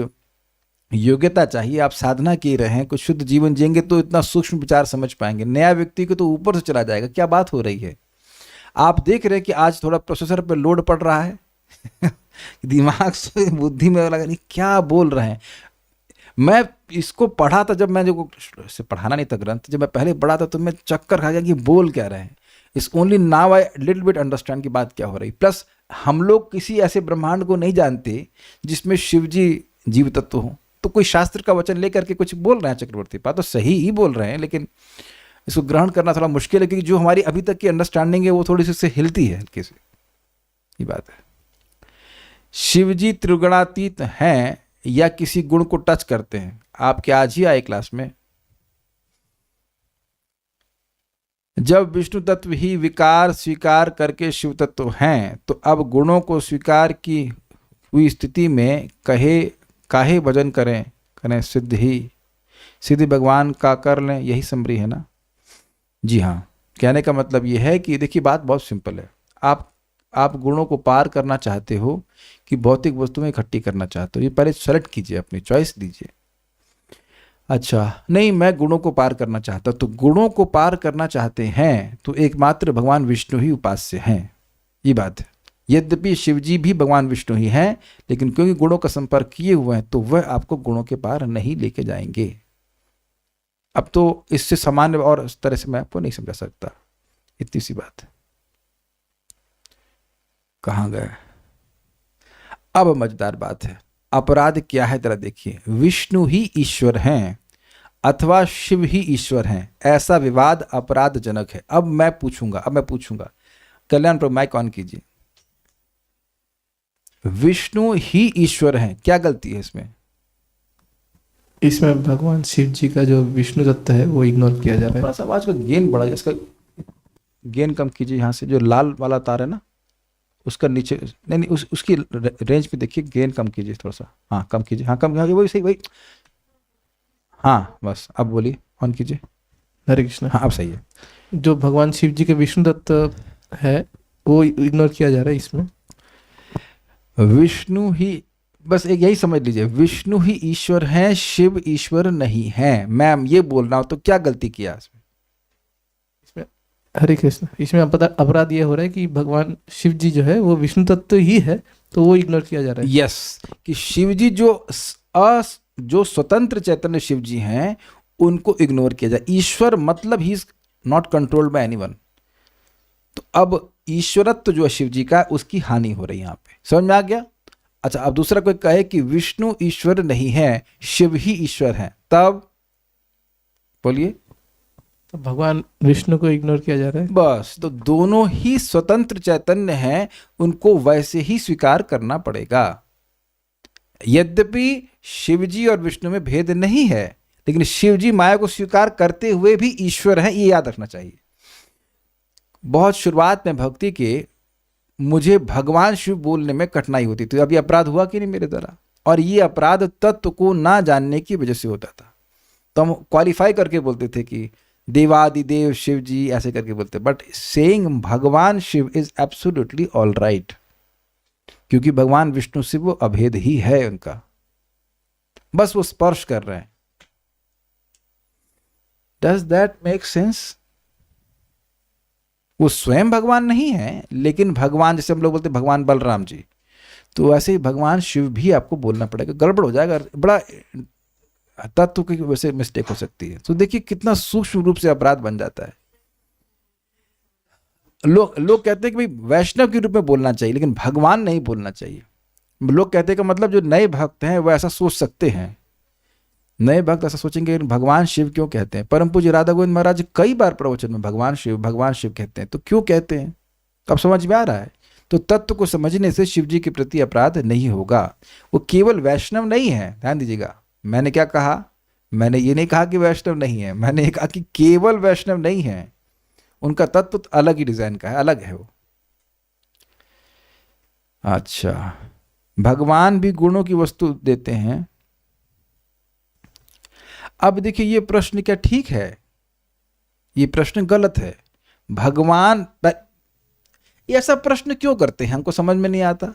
योग्यता चाहिए। आप साधना किए रहें, कुछ शुद्ध जीवन जिएंगे तो इतना सूक्ष्म विचार समझ पाएंगे। नया व्यक्ति को तो ऊपर से चला जाएगा, क्या बात हो रही है। आप देख रहे हैं कि आज थोड़ा प्रोसेसर पर लोड पड़ रहा है दिमाग से बुद्धि में लगा नहीं क्या बोल रहे हैं। मैं इसको पढ़ा था, जब मैं जो पढ़ाना नहीं था ग्रंथ, जब मैं पहले पढ़ा था तो मैं चक्कर खा गया कि बोल क्या रहे हैं। इस only now I little bit understand की बात क्या हो रही। प्लस हम लोग किसी ऐसे ब्रह्मांड को नहीं जानते जिसमें शिव जी जीव तत्व हो, तो कोई शास्त्र का वचन लेकर के कुछ बोल रहे हैं चक्रवर्ती पा, तो सही ही बोल रहे हैं, लेकिन इसको ग्रहण करना थोड़ा मुश्किल है क्योंकि जो हमारी अभी तक की अंडरस्टैंडिंग है वो थोड़ी सी उससे हिलती है हल्के से, ये बात है। शिव जी त्रिगुणातीत हैं या किसी गुण को टच करते हैं? आप क्या आज ही आए क्लास में? जब विष्णु तत्व ही विकार स्वीकार करके शिव तत्व हैं, तो अब गुणों को स्वीकार की हुई स्थिति में काहे भजन करें सिद्धि भगवान का कर लें, यही समरी है ना। जी हाँ, कहने का मतलब ये है कि देखिए, बात बहुत सिंपल है। आप गुणों को पार करना चाहते हो कि भौतिक वस्तुएं इकट्ठी करना चाहते हो, ये पहले सेलेक्ट कीजिए, अपनी चॉइस दीजिए। अच्छा, नहीं मैं गुणों को पार करना चाहता, तो गुणों को पार करना चाहते हैं तो एकमात्र भगवान विष्णु ही उपास्य हैं, ये बात है। यद्यपि शिव जी भी भगवान विष्णु ही हैं, लेकिन क्योंकि गुणों का संपर्क किए हुए हैं तो वह आपको गुणों के पार नहीं लेके जाएंगे। अब तो इससे सामान्य और इस तरह से मैं आपको नहीं समझा सकता, इतनी सी बात है। कहाँ गए? अब मजेदार बात है, अपराध क्या है जरा देखिए। विष्णु ही ईश्वर हैं अथवा शिव ही ईश्वर हैं, ऐसा विवाद अपराधजनक है। अब मैं पूछूंगा, कल्याण प्रभु माइक ऑन कीजिए। विष्णु ही ईश्वर हैं, क्या गलती है इसमें? इसमें भगवान शिव जी का जो विष्णु तत्व है वो इग्नोर किया जा रहा है। थोड़ा सा आवाज का गेन बढ़ा, इसका गेन कम कीजिए। यहाँ से जो लाल वाला तार है ना, उसका नीचे नहीं उसकी रेंज में देखिए, गेन कम कीजिए थोड़ा सा। हाँ कम कीजिए, हाँ कम, वही सही, वही। हाँ बस, अब बोलिए, ऑन कीजिए। हरे कृष्ण। हाँ अब सही है। जो भगवान शिव जी के विष्णु तत्व है वो इग्नोर किया जा रहा है इसमें। विष्णु ही, बस एक यही समझ लीजिए, विष्णु ही ईश्वर हैं, शिव ईश्वर नहीं हैं। मैम ये बोल रहा हूं तो क्या गलती किया इसमें? इसमें हरे कृष्ण, इसमें अपराध ये हो रहा है कि भगवान शिव जी जो है वो विष्णु तत्व ही है, तो वो इग्नोर किया जा रहा है। यस, कि शिव जी जो स्वतंत्र चैतन्य शिव जी हैं उनको इग्नोर किया जाए। ईश्वर मतलब he is not controlled by anyone. तो अब ईश्वरत्व जो है शिव जी का, उसकी हानि हो रही है यहाँ पे। समझ में आ गया? अच्छा, अब दूसरा कोई कहे कि विष्णु ईश्वर नहीं है, शिव ही ईश्वर है, तब बोलिए। तो भगवान विष्णु को इग्नोर किया जा रहा है। बस, तो दोनों ही स्वतंत्र चैतन्य हैं, उनको वैसे ही स्वीकार करना पड़ेगा। यद्यपि शिवजी और विष्णु में भेद नहीं है, लेकिन शिवजी माया को स्वीकार करते हुए भी ईश्वर हैं, ये याद रखना चाहिए। बहुत शुरुआत में भक्ति के मुझे भगवान शिव बोलने में कठिनाई होती थी। अभी अपराध हुआ कि नहीं मेरे द्वारा? और ये अपराध तत्व को ना जानने की वजह से होता था। तो हम क्वालिफाई करके बोलते थे कि देवादिदेव शिव जी, ऐसे करके बोलते। But saying Bhagwan Shiva is absolutely all right, क्योंकि भगवान विष्णु शिव वो अभेद ही है उनका, बस वो स्पर्श कर रहे हैं। Does that make sense? वो स्वयं भगवान नहीं है, लेकिन भगवान, जैसे हम लोग बोलते हैं भगवान बलराम जी, तो ऐसे ही भगवान शिव भी आपको बोलना पड़ेगा। गड़बड़ हो जाएगा, बड़ा तत्व की वजह से मिस्टेक हो सकती है। तो देखिए कितना सूक्ष्म रूप से अपराध बन जाता है। लोग कहते हैं कि भाई वैष्णव के रूप में बोलना चाहिए, लेकिन भगवान नहीं बोलना चाहिए। लोग कहते हैं कि मतलब जो नए भक्त हैं वो ऐसा सोच सकते हैं, नए भक्त ऐसा सोचेंगे, भगवान शिव क्यों कहते हैं? परम पूज्य राधा गोविंद महाराज कई बार प्रवचन में भगवान शिव कहते हैं, तो क्यों कहते हैं? अब समझ में आ रहा है? तो तत्व को समझने से शिव जी के प्रति अपराध नहीं होगा। वो केवल वैष्णव नहीं है, ध्यान दीजिएगा। मैंने क्या कहा? मैंने ये नहीं कहा कि वैष्णव नहीं है, मैंने ये कहा कि केवल वैष्णव नहीं है, उनका तत्व तो अलग ही डिजाइन का है, अलग है वो। अच्छा, भगवान भी गुणों की वस्तु देते हैं। अब देखिए ये प्रश्न क्या ठीक है? ये प्रश्न गलत है। भगवान ये ऐसा प्रश्न क्यों करते हैं, हमको समझ में नहीं आता।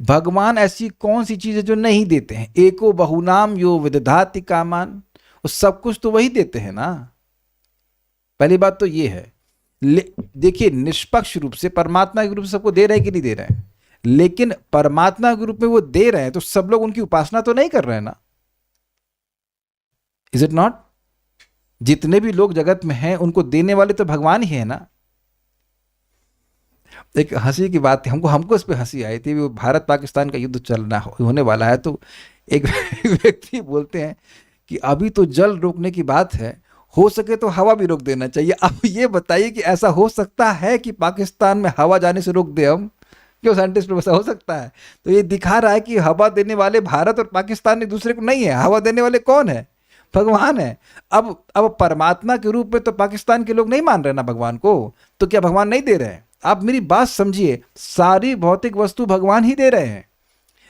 भगवान ऐसी कौन सी चीज है जो नहीं देते हैं? एको बहुनाम यो विदधाति कामान, वो सब कुछ तो वही देते हैं ना। पहली बात तो ये है। देखिए निष्पक्ष रूप से परमात्मा के रूप से सबको दे रहे हैं कि नहीं दे रहे हैं, लेकिन परमात्मा के रूप में वो दे रहे हैं तो सब लोग उनकी उपासना तो नहीं कर रहे हैं ना। Is it not? जितने भी लोग जगत में हैं उनको देने वाले तो भगवान ही है ना। एक हंसी की बात थी, हमको इस पे हंसी आई थी। वो भारत पाकिस्तान का युद्ध होने वाला है, तो एक व्यक्ति बोलते हैं कि अभी तो जल रोकने की बात है, हो सके तो हवा भी रोक देना चाहिए। अब ये बताइए कि ऐसा हो सकता है कि पाकिस्तान में हवा जाने से रोक दे हम? क्यों साइंटिस्ट, ऐसा हो सकता है? तो ये दिखा रहा है कि हवा देने वाले भारत और पाकिस्तान एक दूसरे को नहीं है, हवा देने वाले कौन है? भगवान है। अब परमात्मा के रूप में तो पाकिस्तान के लोग नहीं मान रहे ना भगवान को, तो क्या भगवान नहीं दे रहे हैं? आप मेरी बात समझिए, सारी भौतिक वस्तु भगवान ही दे रहे हैं,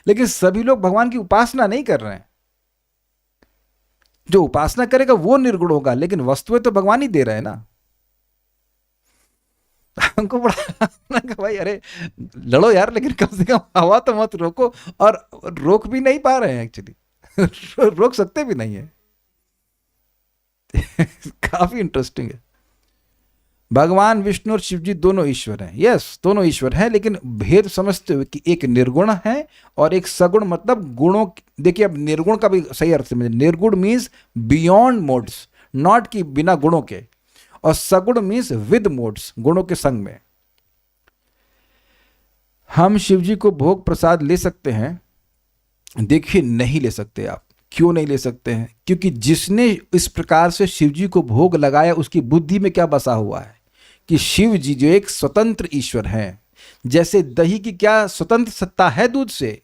लेकिन सभी लोग भगवान की उपासना नहीं कर रहे हैं। जो उपासना करेगा वो निर्गुण होगा, लेकिन वस्तुएं तो भगवान ही दे रहे हैं ना। हमको बड़ा भाई अरे लड़ो यार, लेकिन कम से कम हवा तो मत रोको। और रोक भी नहीं पा रहे हैं एक्चुअली रोक सकते भी नहीं है काफी इंटरेस्टिंग है। भगवान विष्णु और शिव जी दोनों ईश्वर हैं। यस, दोनों ईश्वर हैं, लेकिन भेद समझते हुए कि एक निर्गुण है और एक सगुण, मतलब गुणों। देखिए अब निर्गुण का भी सही अर्थ समझे। निर्गुण मीन्स बियॉन्ड मोड्स, नॉट कि बिना गुणों के, और सगुण मीन्स विद मोड्स, गुणों के संग में। हम शिव जी को भोग प्रसाद ले सकते हैं? देखिए नहीं ले सकते आप। क्यों नहीं ले सकते हैं? क्योंकि जिसने इस प्रकार से शिव जी को भोग लगाया उसकी बुद्धि में क्या बसा हुआ है कि शिव जी जो एक स्वतंत्र ईश्वर हैं। जैसे दही की क्या स्वतंत्र सत्ता है दूध से,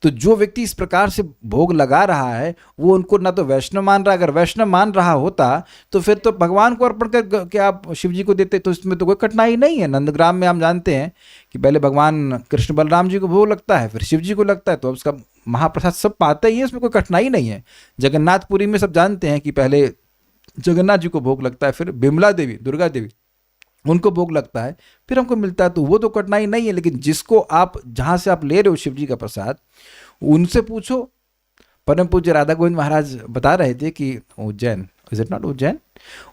तो जो व्यक्ति इस प्रकार से भोग लगा रहा है वो उनको ना तो वैष्णव मान रहा है। अगर वैष्णव मान रहा होता तो फिर तो भगवान को अर्पण कर के आप शिव जी को देते, तो इसमें तो कोई कठिनाई नहीं है। नंदग्राम में हम जानते हैं कि पहले भगवान कृष्ण बलराम जी को भोग लगता है, फिर शिव जी को लगता है, तो अब उसका महाप्रसाद सब पाते ही है, इसमें कोई कठिनाई नहीं है। जगन्नाथपुरी में सब जानते हैं कि पहले जगन्नाथ जी को भोग लगता है, फिर बिमला देवी, दुर्गा देवी, उनको भोग लगता है, फिर हमको मिलता है, तो वो तो कठिनाई नहीं है। लेकिन जिसको आप, जहाँ से आप ले रहे हो शिव जी का प्रसाद, उनसे पूछो। परम पूज्य राधा गोविंद महाराज बता रहे थे कि Ujjain, is it not Ujjain,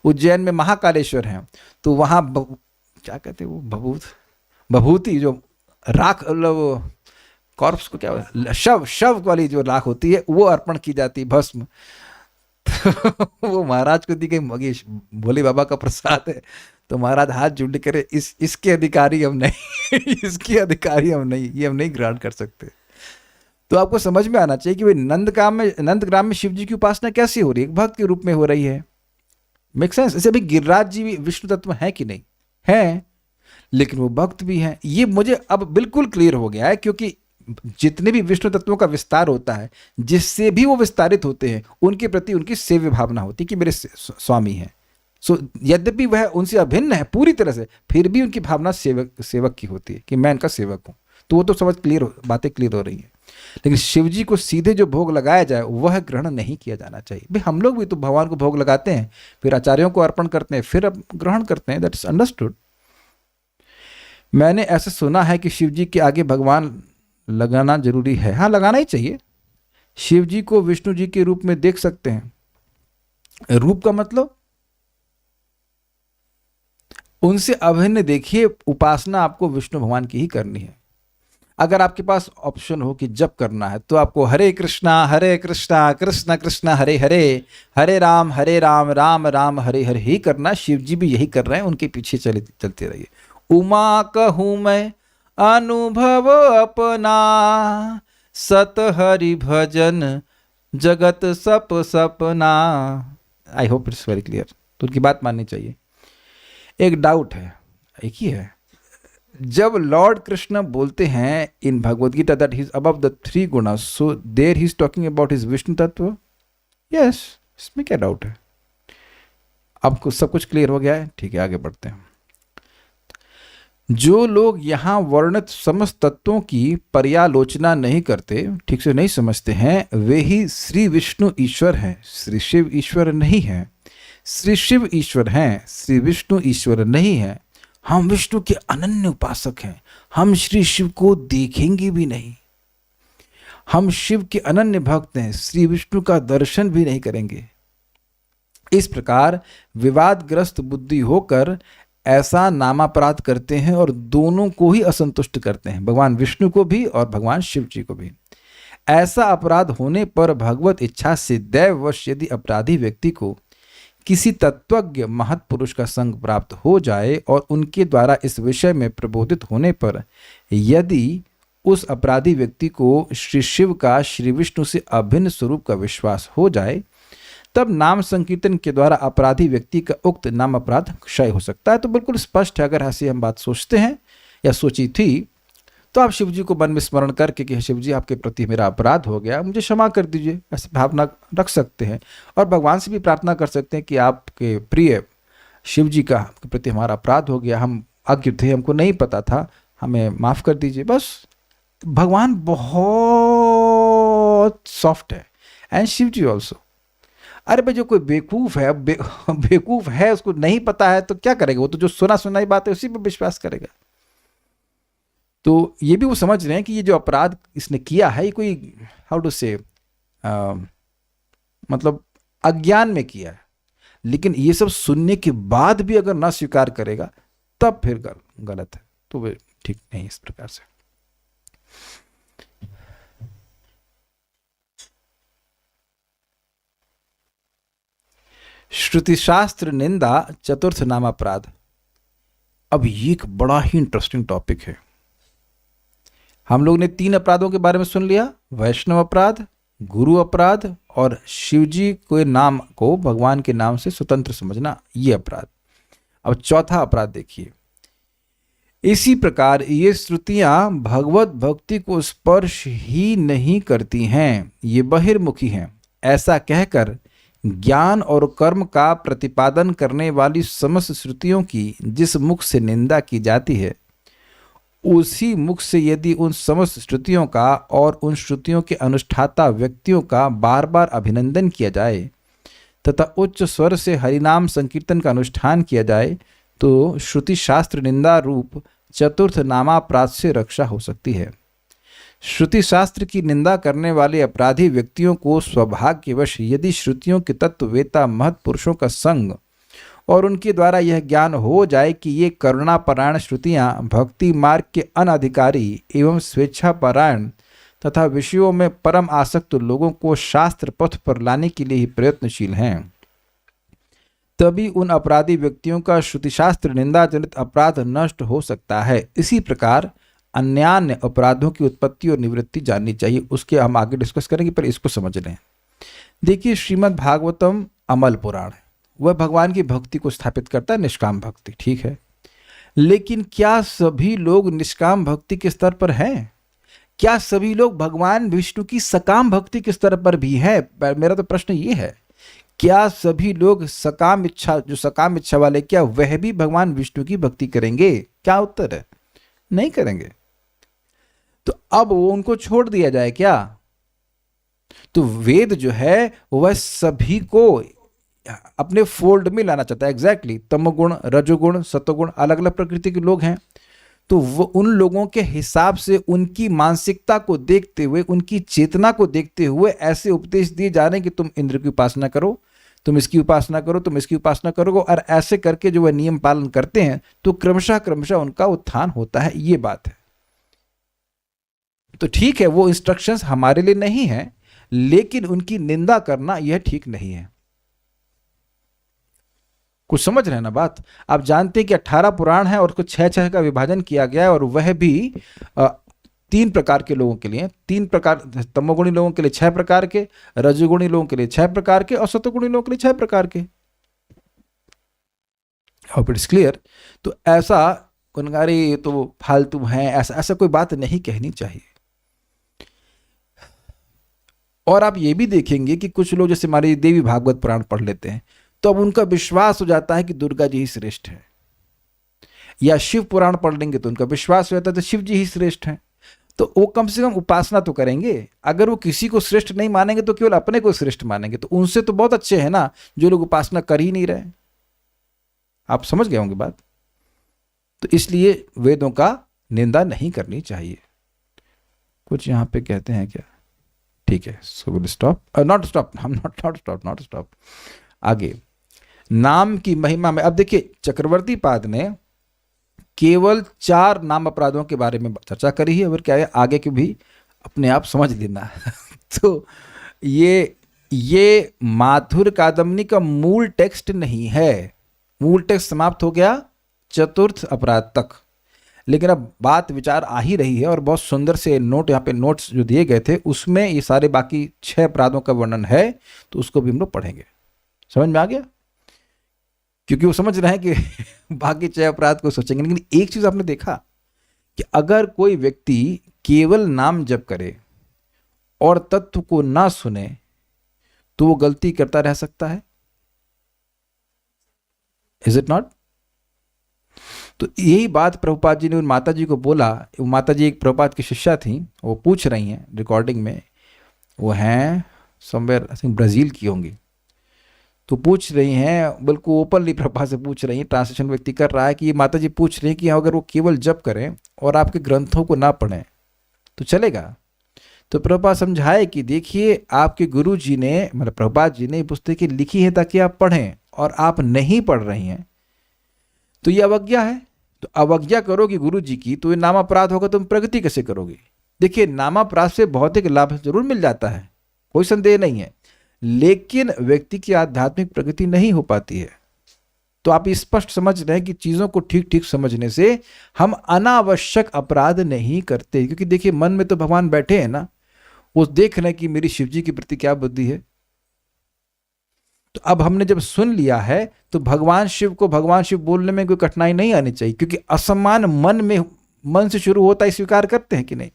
Ujjain में महाकालेश्वर हैं, तो वहाँ क्या कहते हैं वो, भभूति जो राख, मतलब कॉर्प्स को क्या, शव वाली जो राख होती है, वो अर्पण की जाती है, भस्म। तो वो महाराज को दी गई, मगेश भोले बाबा का प्रसाद है, तो महाराज हाथ जोड़ करे, इसके अधिकारी हम नहीं इसके अधिकारी हम नहीं, ये हम नहीं ग्रहण कर सकते। तो आपको समझ में आना चाहिए कि भाई नंदग्राम में शिव जी की उपासना कैसी हो रही है, भक्त के रूप में हो रही है। Make sense? ऐसे भी गिरिराज जी भी विष्णु तत्व है कि नहीं है, लेकिन वो भक्त भी हैं। ये मुझे अब बिल्कुल क्लियर हो गया है, क्योंकि जितने भी विष्णु तत्वों का विस्तार होता है, जिससे भी वो विस्तारित होते हैं, उनके प्रति उनकी सेव्य भावना होती है कि मेरे स्वामी हैं। सो यद्यपि वह उनसे अभिन्न है पूरी तरह से, फिर भी उनकी भावना सेवक की होती है कि मैं इनका सेवक हूँ। तो वो तो समझ बातें क्लियर हो रही हैं। लेकिन शिव जी को सीधे जो भोग लगाया जाए वह ग्रहण नहीं किया जाना चाहिए। भाई हम लोग भी तो भगवान को भोग लगाते हैं, फिर आचार्यों को अर्पण करते हैं, फिर अब ग्रहण करते हैं। That is understood. मैंने ऐसा सुना है कि शिव जी के आगे भगवान लगाना जरूरी है। हाँ, लगाना ही चाहिए। शिव जी को विष्णु जी के रूप में देख सकते हैं। रूप का मतलब उनसे अभिन्न देखिए। उपासना आपको विष्णु भगवान की ही करनी है। अगर आपके पास ऑप्शन हो कि जप करना है, तो आपको हरे कृष्णा कृष्ण कृष्ण हरे हरे, हरे राम राम राम हरे हरे ही करना। शिव जी भी यही कर रहे हैं, उनके पीछे चलते रहिए। उमा कहूँ मैं अनुभव अपना, सत हरि भजन जगत सपना। I hope it's very clear. तो उनकी बात माननी चाहिए। एक डाउट है, एक ही है। जब लॉर्ड कृष्ण बोलते हैं in Bhagavad Gita that he is above the 3 गुणास, so there he is talking about his Vishnu तत्व। यस, इसमें क्या डाउट है? आपको सब कुछ क्लियर हो गया है? ठीक है, आगे बढ़ते हैं। जो लोग यहाँ वर्णित समस्त तत्वों की पर्यालोचना नहीं करते, ठीक से नहीं समझते हैं, वे ही श्री विष्णु ईश्वर हैं। श्री शिव ईश्वर नहीं है। श्री शिव ईश्वर हैं, श्री विष्णु ईश्वर नहीं है। हम विष्णु के अनन्य उपासक हैं। हम श्री शिव को देखेंगे भी नहीं। हम शिव के अनन्य भक्त हैं, श्री विष्णु का दर्शन भी नहीं करेंगे। इस प्रकार विवादग्रस्त बुद्धि होकर ऐसा नामापराध करते हैं और दोनों को ही असंतुष्ट करते हैं, भगवान विष्णु को भी और भगवान शिव जी को भी। ऐसा अपराध होने पर भगवत इच्छा से दैववश यदि अपराधी व्यक्ति को किसी तत्वज्ञ महत्पुरुष का संग प्राप्त हो जाए और उनके द्वारा इस विषय में प्रबोधित होने पर यदि उस अपराधी व्यक्ति को श्री शिव का श्री विष्णु से अभिन्न स्वरूप का विश्वास हो जाए, तब नाम संकीर्तन के द्वारा अपराधी व्यक्ति का उक्त नाम अपराध क्षय हो सकता है। तो बिल्कुल स्पष्ट है। अगर ऐसी हम बात सोचते हैं या सोची थी, तो आप शिव जी को मन में स्मरण करके कि शिव जी आपके प्रति मेरा अपराध हो गया, मुझे क्षमा कर दीजिए, ऐसी भावना रख सकते हैं। और भगवान से भी प्रार्थना कर सकते हैं कि आपके प्रिय शिव जी का आपके प्रति हमारा अपराध हो गया, हम अज्ञ थे, हमको नहीं पता था, हमें माफ़ कर दीजिए। बस भगवान बहुत सॉफ्ट है, एंड शिव जी ऑल्सो। अरे भाई, जो कोई बेवकूफ़ है, बेवकूफ़ है, उसको नहीं पता है तो क्या करेगा? वो तो जो सुनाई बात है उसी पर विश्वास करेगा। तो ये भी वो समझ रहे हैं कि ये जो अपराध इसने किया है, ये कोई हाउ टू से मतलब अज्ञान में किया है। लेकिन ये सब सुनने के बाद भी अगर ना स्वीकार करेगा, तब फिर गलत है। तो वे ठीक नहीं इस प्रकार से। श्रुति शास्त्र निंदा चतुर्थ नामापराध। अब ये एक बड़ा ही इंटरेस्टिंग टॉपिक है। हम लोग ने 3 अपराधों के बारे में सुन लिया, वैष्णव अपराध, गुरु अपराध और शिव जी के नाम को भगवान के नाम से स्वतंत्र समझना, ये अपराध। अब चौथा अपराध देखिए। इसी प्रकार ये श्रुतियां भगवत भक्ति को स्पर्श ही नहीं करती हैं, ये बहिर्मुखी हैं। ऐसा कहकर ज्ञान और कर्म का प्रतिपादन करने वाली समस्त श्रुतियों की जिस मुख से निंदा की जाती है, उसी मुख से यदि उन समस्त श्रुतियों का और उन श्रुतियों के अनुष्ठाता व्यक्तियों का बार बार अभिनंदन किया जाए तथा उच्च स्वर से हरिनाम संकीर्तन का अनुष्ठान किया जाए, तो श्रुति शास्त्र निंदा रूप चतुर्थ नामापराध से रक्षा हो सकती है। श्रुति शास्त्र की निंदा करने वाले अपराधी व्यक्तियों को सौभाग्यवश यदि श्रुतियों के तत्ववेता महत् पुरुषों का संग और उनके द्वारा यह ज्ञान हो जाए कि ये करुणापरायण श्रुतियाँ भक्ति मार्ग के अनधिकारी एवं स्वेच्छापरायण तथा विषयों में परम आसक्त लोगों को शास्त्र पथ पर लाने के लिए ही प्रयत्नशील हैं, तभी उन अपराधी व्यक्तियों का श्रुतिशास्त्र निंदा जनित अपराध नष्ट हो सकता है। इसी प्रकार अन्यान्य अपराधों की उत्पत्ति और निवृत्ति जाननी चाहिए, उसके हम आगे डिस्कस करेंगे, पर इसको समझ लें। देखिए, श्रीमद् भागवतम अमल पुराण है, वह भगवान की भक्ति को स्थापित करता है, निष्काम भक्ति, ठीक है। लेकिन क्या सभी लोग निष्काम भक्ति के स्तर पर हैं? क्या सभी लोग भगवान विष्णु की सकाम भक्ति के स्तर पर भी हैं? मेरा तो प्रश्न ये है, क्या सभी लोग सकाम इच्छा वाले, क्या वह भी भगवान विष्णु की भक्ति करेंगे? क्या उत्तर है? नहीं करेंगे। तो अब वो उनको छोड़ दिया जाए क्या? तो वेद जो है वह सभी को अपने फोल्ड में लाना चाहता है। एग्जैक्टली, तमोगुण, रजोगुण, सतोगुण, अलग अलग प्रकृति के लोग हैं, तो वो उन लोगों के हिसाब से उनकी मानसिकता को देखते हुए, उनकी चेतना को देखते हुए ऐसे उपदेश दिए जा रहे हैं कि तुम इंद्र की उपासना करो, तुम इसकी उपासना करो, तुम इसकी उपासना करो, और ऐसे करके जो वह नियम पालन करते हैं तो क्रमशः क्रमशः उनका उत्थान होता है। ये बात है। तो ठीक है, वो इंस्ट्रक्शंस हमारे लिए नहीं है, लेकिन उनकी निंदा करना यह ठीक नहीं है। कुछ समझ रहे हैं ना बात? आप जानते हैं कि 18 पुराण है और उसको 6 का विभाजन किया गया है, और वह भी 3 प्रकार के लोगों के लिए, 3 प्रकार, तमोगुणी लोगों के लिए 6 प्रकार के, रजोगुणी लोगों के लिए 6 प्रकार के, और सतोगुणी लोगों के लिए 6 प्रकार के। Hope it's clear. तो ऐसा गुनगारी तो फालतू है, ऐसा कोई बात नहीं कहनी चाहिए। और आप ये भी देखेंगे कि कुछ लोग जैसे हमारे देवी भागवत पुराण पढ़ लेते हैं, तो अब उनका विश्वास हो जाता है कि दुर्गा जी ही श्रेष्ठ है, या शिव पुराण पढ़ लेंगे तो उनका विश्वास हो जाता है तो शिव जी ही श्रेष्ठ हैं। तो वो कम से कम उपासना तो करेंगे। अगर वो किसी को श्रेष्ठ नहीं मानेंगे तो केवल अपने को श्रेष्ठ मानेंगे, तो उनसे तो बहुत अच्छे हैं ना जो लोग उपासना कर ही नहीं रहे। आप समझ गए होंगे बात। तो इसलिए वेदों का निंदा नहीं करनी चाहिए। कुछ यहां पे कहते हैं क्या? ठीक है, सो विल स्टॉप, नॉट स्टॉप। आगे नाम की महिमा में, अब देखिए चक्रवर्ती पाद ने केवल 4 नाम अपराधों के बारे में चर्चा करी है, और क्या है आगे के भी अपने आप समझ लेना। तो ये माथुर कादम्बनी का मूल टेक्स्ट नहीं है। मूल टेक्स्ट समाप्त हो गया चतुर्थ अपराध तक, लेकिन अब बात विचार आ ही रही है, और बहुत सुंदर से नोट यहाँ पे नोट्स जो दिए गए थे उसमें ये सारे बाकी 6 अपराधों का वर्णन है, तो उसको भी हम लोग पढ़ेंगे। समझ में आ गया? क्योंकि वो समझ रहे हैं कि बाकी 6 अपराध को सोचेंगे। लेकिन एक चीज आपने देखा कि अगर कोई व्यक्ति केवल नाम जप करे और तत्व को ना सुने तो वो गलती करता रह सकता है। Is it not? तो यही बात प्रभुपाद जी ने उन माता जी को बोला। वो माता जी एक प्रभुपाद की शिष्या थी, वो पूछ रही हैं रिकॉर्डिंग में, वो हैं समवेयर आई थिंक ब्राजील की होंगी, तो पूछ रही हैं, बिल्कुल ओपनली प्रभा से पूछ रही हैं, ट्रांसलेशन व्यक्ति कर रहा है कि ये माता जी पूछ रही हैं कि अगर वो केवल जप करें और आपके ग्रंथों को ना पढ़ें तो चलेगा? तो प्रभा समझाए कि देखिए, आपके गुरु जी ने, मतलब प्रभुपाद जी ने पुस्तकें लिखी है ताकि आप पढ़ें, और आप नहीं पढ़ रही हैं तो ये अवज्ञा है। तो अवज्ञा करोगी गुरु जी की तो ये नामापराध होगा, तुम प्रगति कैसे करोगे? देखिए, नामापराध से भौतिक लाभ जरूर मिल जाता है, कोई संदेह नहीं है, लेकिन व्यक्ति की आध्यात्मिक प्रगति नहीं हो पाती है। तो आप स्पष्ट समझ रहे हैं कि चीजों को ठीक ठीक समझने से हम अनावश्यक अपराध नहीं करते, क्योंकि देखिए मन में तो भगवान बैठे हैं ना, वो देख रहे हैं कि मेरी शिव जी के प्रति क्या बुद्धि है। तो अब हमने जब सुन लिया है तो भगवान शिव को भगवान शिव बोलने में कोई कठिनाई नहीं आनी चाहिए, क्योंकि असमान मन से शुरू होता है, स्वीकार करते हैं कि नहीं?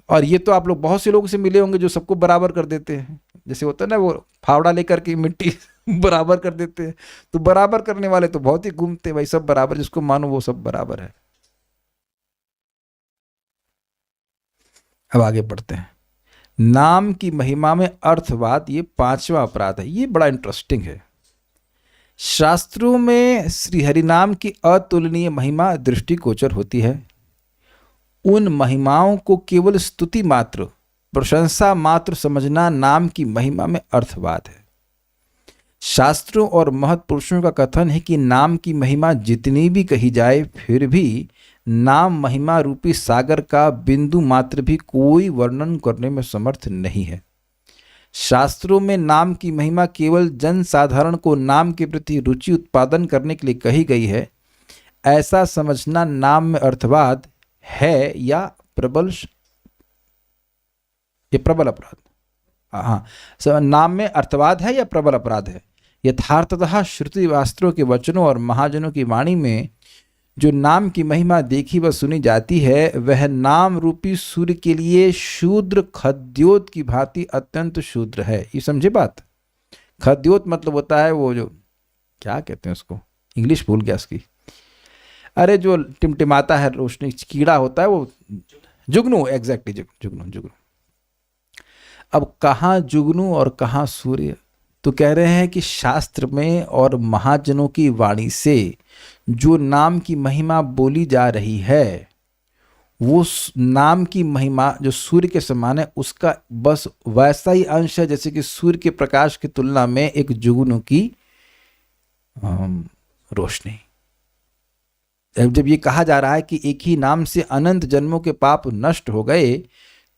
और ये तो आप लोग बहुत से लोगों से मिले होंगे जो सबको बराबर कर देते हैं, जैसे होता है ना वो फावड़ा लेकर के मिट्टी बराबर कर देते हैं। तो बराबर करने वाले तो बहुत ही घूमते हैं भाई, सब बराबर, जिसको मानो वो सब बराबर है। अब आगे बढ़ते हैं। नाम की महिमा में अर्थवाद, ये 5वां अपराध है। ये बड़ा इंटरेस्टिंग है शास्त्रों में श्री हरिनाम की अतुलनीय महिमा दृष्टिगोचर होती है। उन महिमाओं को केवल स्तुति मात्र, प्रशंसा मात्र समझना नाम की महिमा में अर्थवाद है। शास्त्रों और महत्पुरुषों का कथन है कि नाम की महिमा जितनी भी कही जाए फिर भी नाम महिमा रूपी सागर का बिंदु मात्र भी कोई वर्णन करने में समर्थ नहीं है। शास्त्रों में नाम की महिमा केवल जन साधारण को नाम के प्रति रुचि उत्पादन करने के लिए कही गई है। ऐसा समझना नाम में अर्थवाद है या प्रबल अपराध? हाँ, नाम में अर्थवाद है या प्रबल अपराध है? यथार्थतः श्रुति शास्त्रों के वचनों और महाजनों की वाणी में जो नाम की महिमा देखी व सुनी जाती है वह नाम रूपी सूर्य के लिए शूद्र खद्योत की भांति अत्यंत शूद्र है। ये समझे बात? खद्योत मतलब होता है वो जो क्या कहते हैं उसको, इंग्लिश भूल गया उसकी, अरे जो टिमटिमाता है रोशनी, कीड़ा होता है वो, जुगनू, एग्जैक्टली जुगनू। अब कहाँ जुगनू और कहाँ सूर्य? तो कह रहे हैं कि शास्त्र में और महाजनों की वाणी से जो नाम की महिमा बोली जा रही है वो नाम की महिमा जो सूर्य के समान है उसका बस वैसा ही अंश है जैसे कि सूर्य के प्रकाश की तुलना में एक जुगनू की रोशनी। जब ये कहा जा रहा है कि एक ही नाम से अनंत जन्मों के पाप नष्ट हो गए,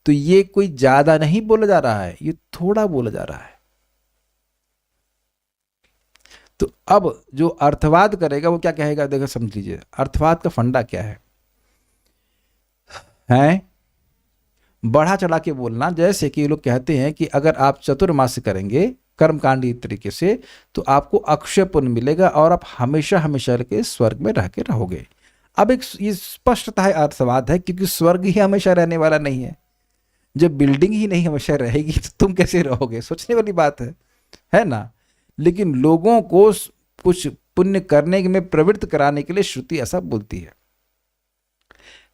तो ये कोई ज्यादा नहीं बोला जा रहा है, ये थोड़ा बोला जा रहा है। तो अब जो अर्थवाद करेगा वो क्या कहेगा? देखो समझ लीजिए, अर्थवाद का फंडा क्या है? बढ़ा चढ़ा के बोलना। जैसे कि ये लोग कहते हैं कि अगर आप चतुर्मास करेंगे कर्मकांडी तरीके से तो आपको अक्षय पुण्य मिलेगा और आप हमेशा हमेशा के स्वर्ग में रह के रहोगे। अब एक ये स्पष्टता है अर्थवाद है, क्योंकि स्वर्ग ही हमेशा रहने वाला नहीं है। जब बिल्डिंग ही नहीं हमेशा रहेगी तो तुम कैसे रहोगे? सोचने वाली बात है ना। लेकिन लोगों को कुछ पुण्य करने में प्रवृत्त कराने के लिए श्रुति ऐसा बोलती है।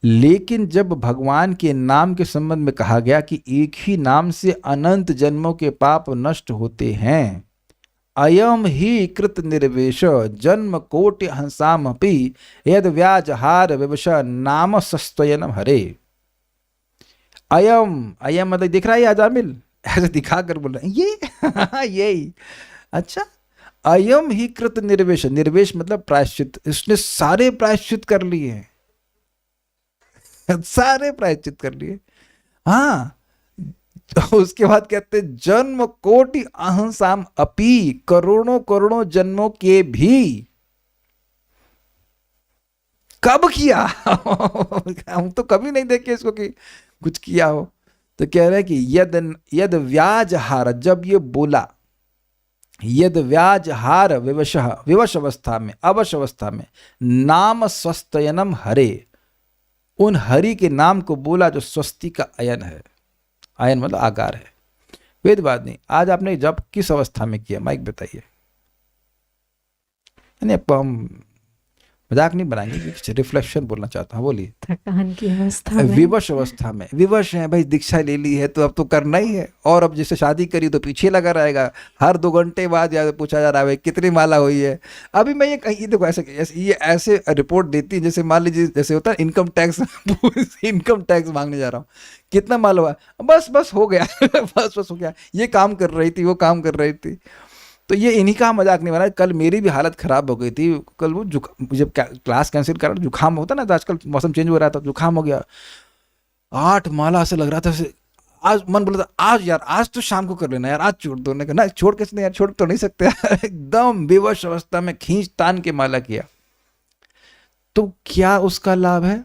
लेकिन जब भगवान के नाम के संबंध में कहा गया कि एक ही नाम से अनंत जन्मों के पाप नष्ट होते हैं, अयम ही कृत निर्वेश जन्म कोटि हंसामपि यद व्याजहार विवश नाम सस्त्वयनम हरे। अयम मतलब दिख रहा है अजामिल, ऐसे दिखाकर बोल रहे हैं ये यही। अच्छा, अयम ही कृत निर्वेश, निर्वेश मतलब प्रायश्चित, इसने सारे प्रायश्चित कर लिए हैं, सारे प्रायश्चित कर लिए। हाँ, तो उसके बाद कहते जन्म कोटि अहंसाम अपि, करोड़ों करोड़ों जन्मों के भी। कब किया? हम तो कभी नहीं देखे इसको कि कुछ किया हो। तो कह रहे हैं कि यद व्याजहार, जब ये बोला यद व्याजहार विवश अवस्था में, अवश्य अवस्था में, नाम स्वस्तयनम हरे, उन हरि के नाम को बोला जो स्वस्ति का अयन है। अयन मतलब आकार है, वेद बात नहीं। आज आपने जब किस अवस्था में किया? माइक बताइए। हम मजाक नहीं बनाएंगे, रिफ्लेक्शन बोलना चाहता हूँ, बोलिए। थकान की अवस्था में, विवश अवस्था में। विवश है भाई, दीक्षा ले ली है तो अब तो करना ही है। और अब जैसे शादी करी तो पीछे लगा रहेगा, हर 2 घंटे बाद या पूछा जा रहा है कितनी माला हुई है। अभी मैं ये देखो ऐसे रिपोर्ट देती है जैसे मान लीजिए जैसे होता है इनकम टैक्स इनकम टैक्स मांगने जा रहा हूँ, कितना माल हुआ? बस हो गया बस हो गया, ये काम कर रही थी, वो काम कर रही थी। तो ये इन्हीं का मजाक नहीं बना। कल मेरी भी हालत खराब हो गई थी। कल वो जब क्लास कैंसिल करा, जुकाम होता ना, तो आजकल मौसम चेंज हो रहा था, जुकाम हो गया। 8 माला से लग रहा था। आज मन बोला था आज यार, आज तो शाम को कर लेना यार, आज छोड़ दो। ना छोड़ कैसे? नहीं यार, छोड़ तो नहीं सकते एकदम बेवश अवस्था में खींच तान के माला किया। तो क्या उसका लाभ है?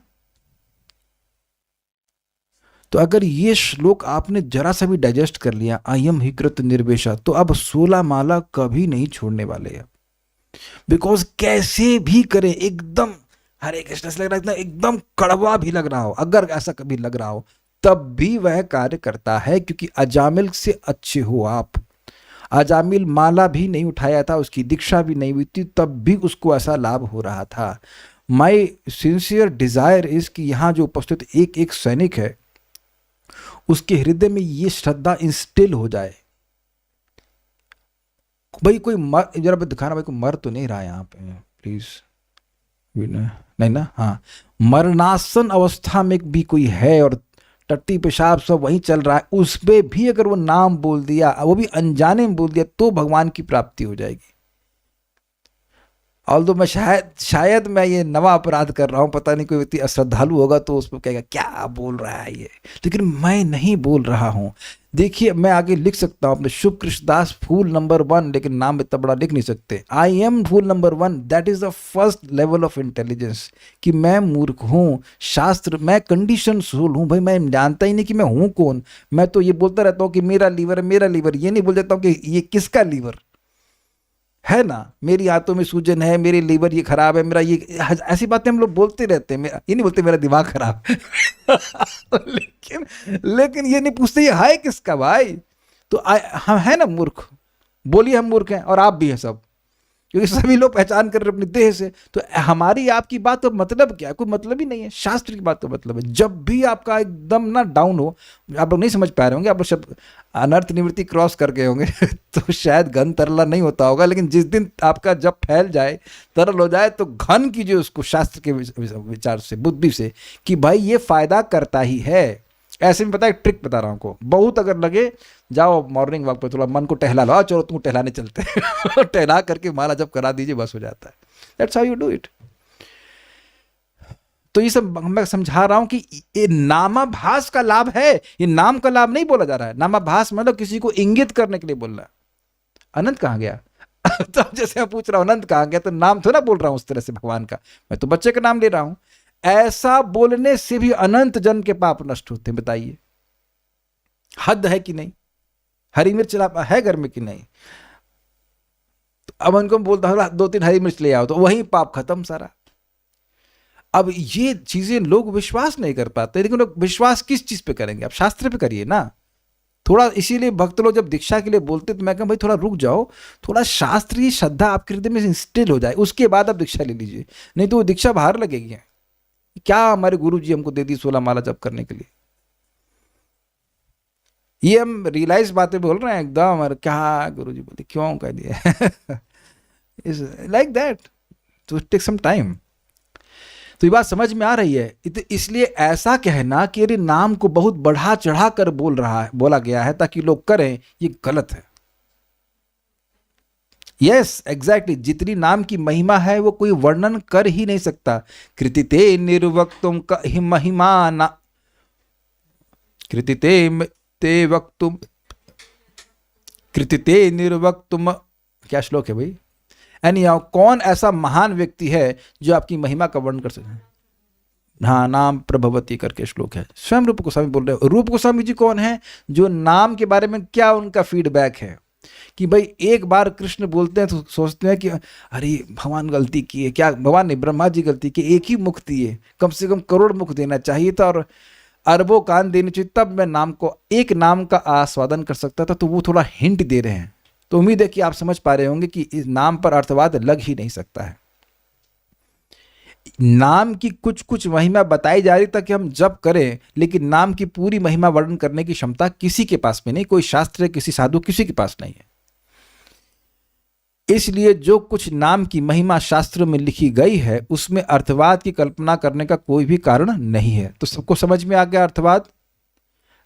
तो अगर ये श्लोक आपने जरा सा भी डाइजेस्ट कर लिया, अयम ही कृत निर्वेशा, तो अब 16 माला कभी नहीं छोड़ने वाले हैं। बिकॉज कैसे भी करें, एकदम हरे कृष्ण से लग रहा है, एकदम कड़वा भी लग रहा हो, अगर ऐसा कभी लग रहा हो तब भी वह कार्य करता है, क्योंकि अजामिल से अच्छे हो आप। अजामिल माला भी नहीं उठाया था, उसकी दीक्षा भी नहीं हुई थी, तब भी उसको ऐसा लाभ हो रहा था। माई सिंसियर डिजायर इज कि यहाँ जो उपस्थित एक एक सैनिक है उसके हृदय में ये श्रद्धा इंस्टिल हो जाए भाई कोई मर, जरा दिखाना भाई, कोई मर तो नहीं रहा है यहाँ पे प्लीज। नहीं ना, हाँ, मरणासन अवस्था में भी कोई है और टट्टी पेशाब सब वहीं चल रहा है, उस पे भी अगर वो नाम बोल दिया, वो भी अनजाने में बोल दिया, तो भगवान की प्राप्ति हो जाएगी। ऑल्दो मैं शायद मैं ये नवा अपराध कर रहा हूँ, पता नहीं कोई व्यक्ति अश्रद्धालु होगा तो उसको कहेगा क्या बोल रहा है ये, लेकिन मैं नहीं बोल रहा हूँ। देखिए मैं आगे लिख सकता हूँ अपने शुभ कृष्णदास फूल नंबर 1, लेकिन नाम इतना बड़ा लिख नहीं सकते। I am fool number 1, that is the first level of intelligence, कि मैं मूर्ख हूँ, शास्त्र, मैं कंडीशन सोल हूँ। भाई मैं जानता ही नहीं कि मैं हूँ कौन, मैं तो ये बोलता रहता हूँ कि मेरा लीवर, मेरा लीवर, ये नहीं बोल देता हूँ कि ये किसका लीवर है ना, मेरी आंतों में सूजन है, मेरे लीवर ये खराब है, मेरा ये, ऐसी बातें हम लोग बोलते रहते हैं। ये नहीं बोलते मेरा दिमाग खराब लेकिन ये नहीं पूछते ये है किसका भाई। तो हम है ना मूर्ख, बोलिए हम मूर्ख हैं, और आप भी हैं सब, क्योंकि सभी लोग पहचान कर रहे अपनी देह से। तो हमारी आपकी बात तो मतलब क्या है, कोई मतलब ही नहीं है। शास्त्र की बात तो मतलब है। जब भी आपका एकदम ना डाउन हो, आप लोग नहीं समझ पा रहे होंगे, आप लोग शब्द अनर्थ निवृत्ति क्रॉस कर गए होंगे तो शायद घन तरला नहीं होता होगा, लेकिन जिस दिन आपका जब फैल जाए, तरल हो जाए, तो घन कीजिए उसको शास्त्र के विचार से, बुद्धि से, कि भाई ये फायदा करता ही है। ऐसे में पता है ट्रिक बता रहा हूँ आपको, बहुत अगर लगे, जाओ मॉर्निंग वॉक पे, थोड़ा मन को टहला लो, चलो तुम टहलाने चलते हैं टहला करके माला जब करा दीजिए, बस हो जाता है। That's how you do it. तो ये सब मैं समझा रहा हूं कि ये नामाभास का लाभ है, ये नाम का लाभ नहीं बोला जा रहा है। नामाभास मतलब किसी को इंगित करने के लिए बोलना। अनंत कहाँ गया तो जैसे मैं पूछ रहा हूं अनंत कहाँ गया, तो नाम थोड़ा बोल रहा हूं उस तरह से भगवान का, मैं तो बच्चे का नाम ले रहा हूं। ऐसा बोलने से भी अनंत जन के पाप नष्ट होते हैं। बताइए हद है कि नहीं? हरी मिर्च है घर में कि नहीं? तो अब उनको बोलता हूं 2-3 हरी मिर्च ले आओ, तो वही पाप खत्म सारा। अब ये चीजें लोग विश्वास नहीं कर पाते, लेकिन लोग विश्वास किस चीज पे करेंगे? आप शास्त्र पे करिए ना थोड़ा। इसीलिए भक्त लोग जब दीक्षा के लिए बोलते तो मैं कहूं भाई थोड़ा रुक जाओ, थोड़ा शास्त्रीय श्रद्धा आपके हृदय में इंस्टिल हो जाए, उसके बाद आप दीक्षा ले लीजिए, नहीं तो वो दीक्षा बाहर लगेगी। क्या हमारे गुरु जी हमको दे दी 16 माला जप करने के लिए? ये हम रियलाइज बातें बोल रहे हैं एकदम, और क्या गुरु जी बोलते क्यों कह दिया इज लाइक दैट, तो टेक सम टाइम। तो ये बात समझ में आ रही है? इसलिए ऐसा कहना कि अरे नाम को बहुत बढ़ा चढ़ा कर बोला गया है ताकि लोग करें, ये गलत है। यस एग्जैक्टली, जितनी नाम की महिमा है वो कोई वर्णन कर ही नहीं सकता। कृतिते निर्वक्तुम महिमा ना, कृतिते ते वक्तुम, कृतिते निर्वक्तुम, क्या श्लोक है भाई? यानी कौन ऐसा महान व्यक्ति है जो आपकी महिमा का वर्णन कर सकते? हाँ, नाम प्रभवती करके श्लोक है, स्वयं रूप गोस्वामी बोल रहे हो। रूप गोस्वामी जी कौन है? जो नाम के बारे में क्या उनका फीडबैक है कि भाई एक बार कृष्ण बोलते हैं तो सोचते हैं कि अरे भगवान गलती की है, क्या भगवान ने, ब्रह्मा जी गलती की, एक ही मुख दिए, कम से कम करोड़ मुख देना चाहिए था और अरबों कान देने चाहिए, तब मैं नाम को, एक नाम का आस्वादन कर सकता था। तो वो थोड़ा हिंट दे रहे हैं। तो उम्मीद है कि आप समझ पा रहे होंगे कि इस नाम पर अर्थवाद लग ही नहीं सकता है। नाम की कुछ कुछ महिमा बताई जा रही ताकि हम जप करें, लेकिन नाम की पूरी महिमा वर्णन करने की क्षमता किसी के पास में नहीं, कोई शास्त्र, किसी साधु, किसी के पास नहीं है। इसलिए जो कुछ नाम की महिमा शास्त्रों में लिखी गई है उसमें अर्थवाद की कल्पना करने का कोई भी कारण नहीं है। तो सबको समझ में आ गया अर्थवाद?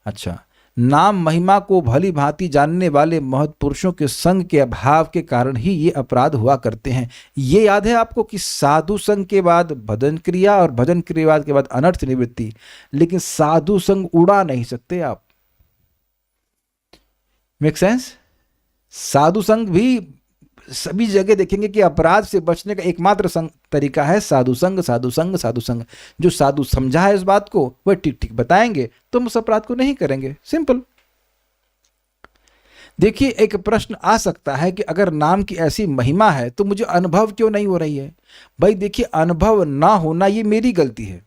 अच्छा, नाम महिमा को भली भांति जानने वाले महत् पुरुषों के संग के अभाव के कारण ही ये अपराध हुआ करते हैं। ये याद है आपको कि साधु संग के बाद भजन क्रिया और भजन क्रिया के बाद अनर्थ निवृत्ति, लेकिन साधु संग उड़ा नहीं सकते आप। Make sense? साधु संग भी सभी जगह देखेंगे कि अपराध से बचने का एकमात्र तरीका है साधु संग, साधु संग, साधु संग। जो साधु समझा है इस बात को वह ठीक ठीक बताएंगे, तो हम उस अपराध को नहीं करेंगे। सिंपल। देखिए एक प्रश्न आ सकता है कि अगर नाम की ऐसी महिमा है तो मुझे अनुभव क्यों नहीं हो रही है? भाई देखिए, अनुभव ना होना ये मेरी गलती है।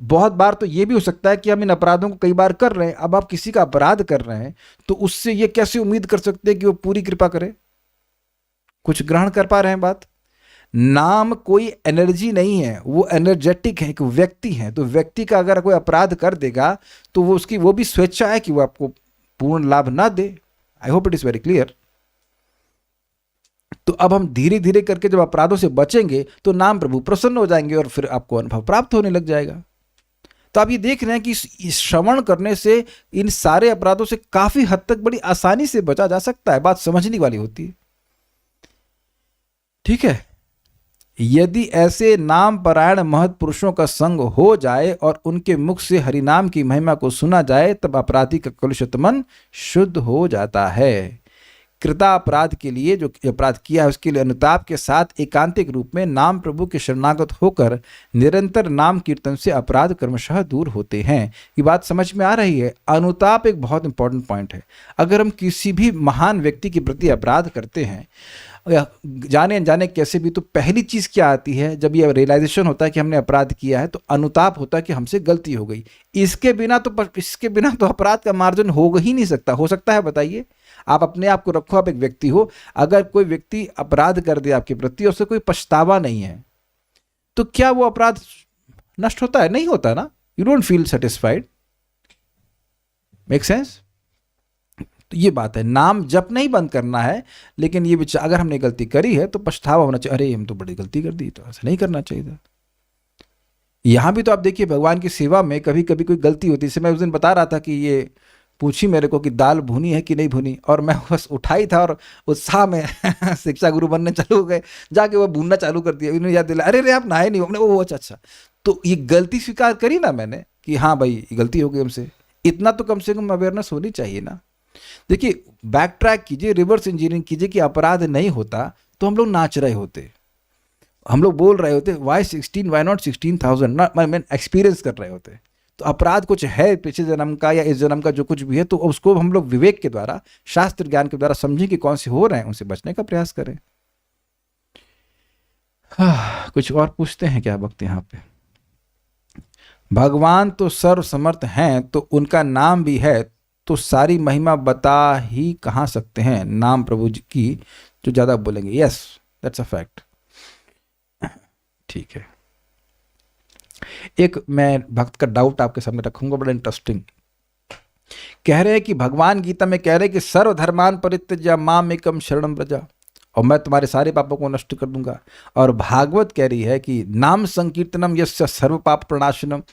बहुत बार तो ये भी हो सकता है कि हम इन अपराधों को कई बार कर रहे हैं। अब आप किसी का अपराध कर रहे हैं तो उससे ये कैसे उम्मीद कर सकते हैं कि वो पूरी कृपा करे? कुछ ग्रहण कर पा रहे हैं बात? नाम कोई एनर्जी नहीं है, वो एनर्जेटिक है, एक व्यक्ति है। तो व्यक्ति का अगर कोई अपराध कर देगा तो वो उसकी वो भी स्वेच्छा है कि वो आपको पूर्ण लाभ ना दे। I hope it is very clear. तो अब हम धीरे धीरे करके जब अपराधों से बचेंगे तो नाम प्रभु प्रसन्न हो जाएंगे और फिर आपको अनुभव प्राप्त होने लग जाएगा। तो आप ये देख रहे हैं कि इस श्रवण करने से इन सारे अपराधों से काफी हद तक बड़ी आसानी से बचा जा सकता है। बात समझने वाली होती है, ठीक है। यदि ऐसे नाम परायण महत् पुरुषों का संग हो जाए और उनके मुख से हरिनाम की महिमा को सुना जाए, तब अपराधी का कलुषित मन शुद्ध हो जाता है। कृता अपराध के लिए, जो अपराध किया है उसके लिए अनुताप के साथ एकांतिक रूप में नाम प्रभु के शरणागत होकर निरंतर नाम कीर्तन से अपराध क्रमशः दूर होते हैं। ये बात समझ में आ रही है। अनुताप एक बहुत इंपॉर्टेंट पॉइंट है। अगर हम किसी भी महान व्यक्ति के प्रति अपराध करते हैं या जाने अनजाने कैसे भी, तो पहली चीज़ क्या आती है? जब ये रियलाइजेशन होता है कि हमने अपराध किया है तो अनुताप होता है कि हमसे गलती हो गई। इसके बिना तो अपराध का मार्जन हो ही नहीं सकता। हो सकता है? बताइए। आप अपने आप को रखो, आप एक व्यक्ति हो, अगर कोई व्यक्ति अपराध कर दे आपके प्रति और उसे कोई पछतावा नहीं है, तो क्या वो अपराध नष्ट होता है? नहीं होता ना। You don't feel satisfied. Make sense? तो ये बात है। नाम जप नहीं बंद करना है, लेकिन ये विचार, अगर हमने गलती करी है तो पछतावा होना चाहिए। अरे हम तो बड़ी गलती कर दी, तो ऐसा नहीं करना चाहिए था। यहां भी तो आप देखिए, भगवान की सेवा में कभी कभी कोई गलती होती है। जैसे मैं उस दिन बता रहा था कि ये पूछी मेरे को कि दाल भुनी है कि नहीं भुनी, और मैं बस उठाई था और उत्साह में शिक्षा गुरु बनने चालू हो गए, जाके वो भूनना चालू कर दिया। इन्होंने याद दिलाया, अरे आप नहाए नहीं। हमने वो अच्छा। तो ये गलती स्वीकार करी ना मैंने कि हाँ भाई ये गलती हो गई हमसे। इतना तो कम से कम अवेयरनेस होनी चाहिए ना। देखिए, बैक ट्रैक कीजिए, रिवर्स इंजीनियरिंग कीजिए कि अपराध नहीं होता तो हम लोग नाच रहे होते, हम लोग बोल रहे होते वाई 16, वाई नॉट 16,000, मैं एक्सपीरियंस कर रहे होते। तो अपराध कुछ है पिछले जन्म का या इस जन्म का, जो कुछ भी है, तो उसको हम लोग विवेक के द्वारा, शास्त्र ज्ञान के द्वारा समझें कि कौन से हो रहे हैं, उनसे बचने का प्रयास करें। कुछ और पूछते हैं क्या भक्त यहाँ पे? भगवान तो सर्व समर्थ हैं, तो उनका नाम भी है, तो सारी महिमा बता ही कहाँ सकते हैं नाम प्रभु जी की, जो ज्यादा बोलेंगे। Yes, that's a fact. ठीक है। एक मैं भक्त का डाउट आपके सामने रखूंगा, बड़ा इंटरेस्टिंग। कह रहे हैं कि भगवान गीता में कह रहे हैं कि सर्वधर्मान परित्यज्य माम एकम शरणम व्रजा, और मैं तुम्हारे सारे पापों को नष्ट कर दूंगा। और भागवत कह रही है कि नाम संकीर्तनम यस्य सर्व पाप प्रणाशनम।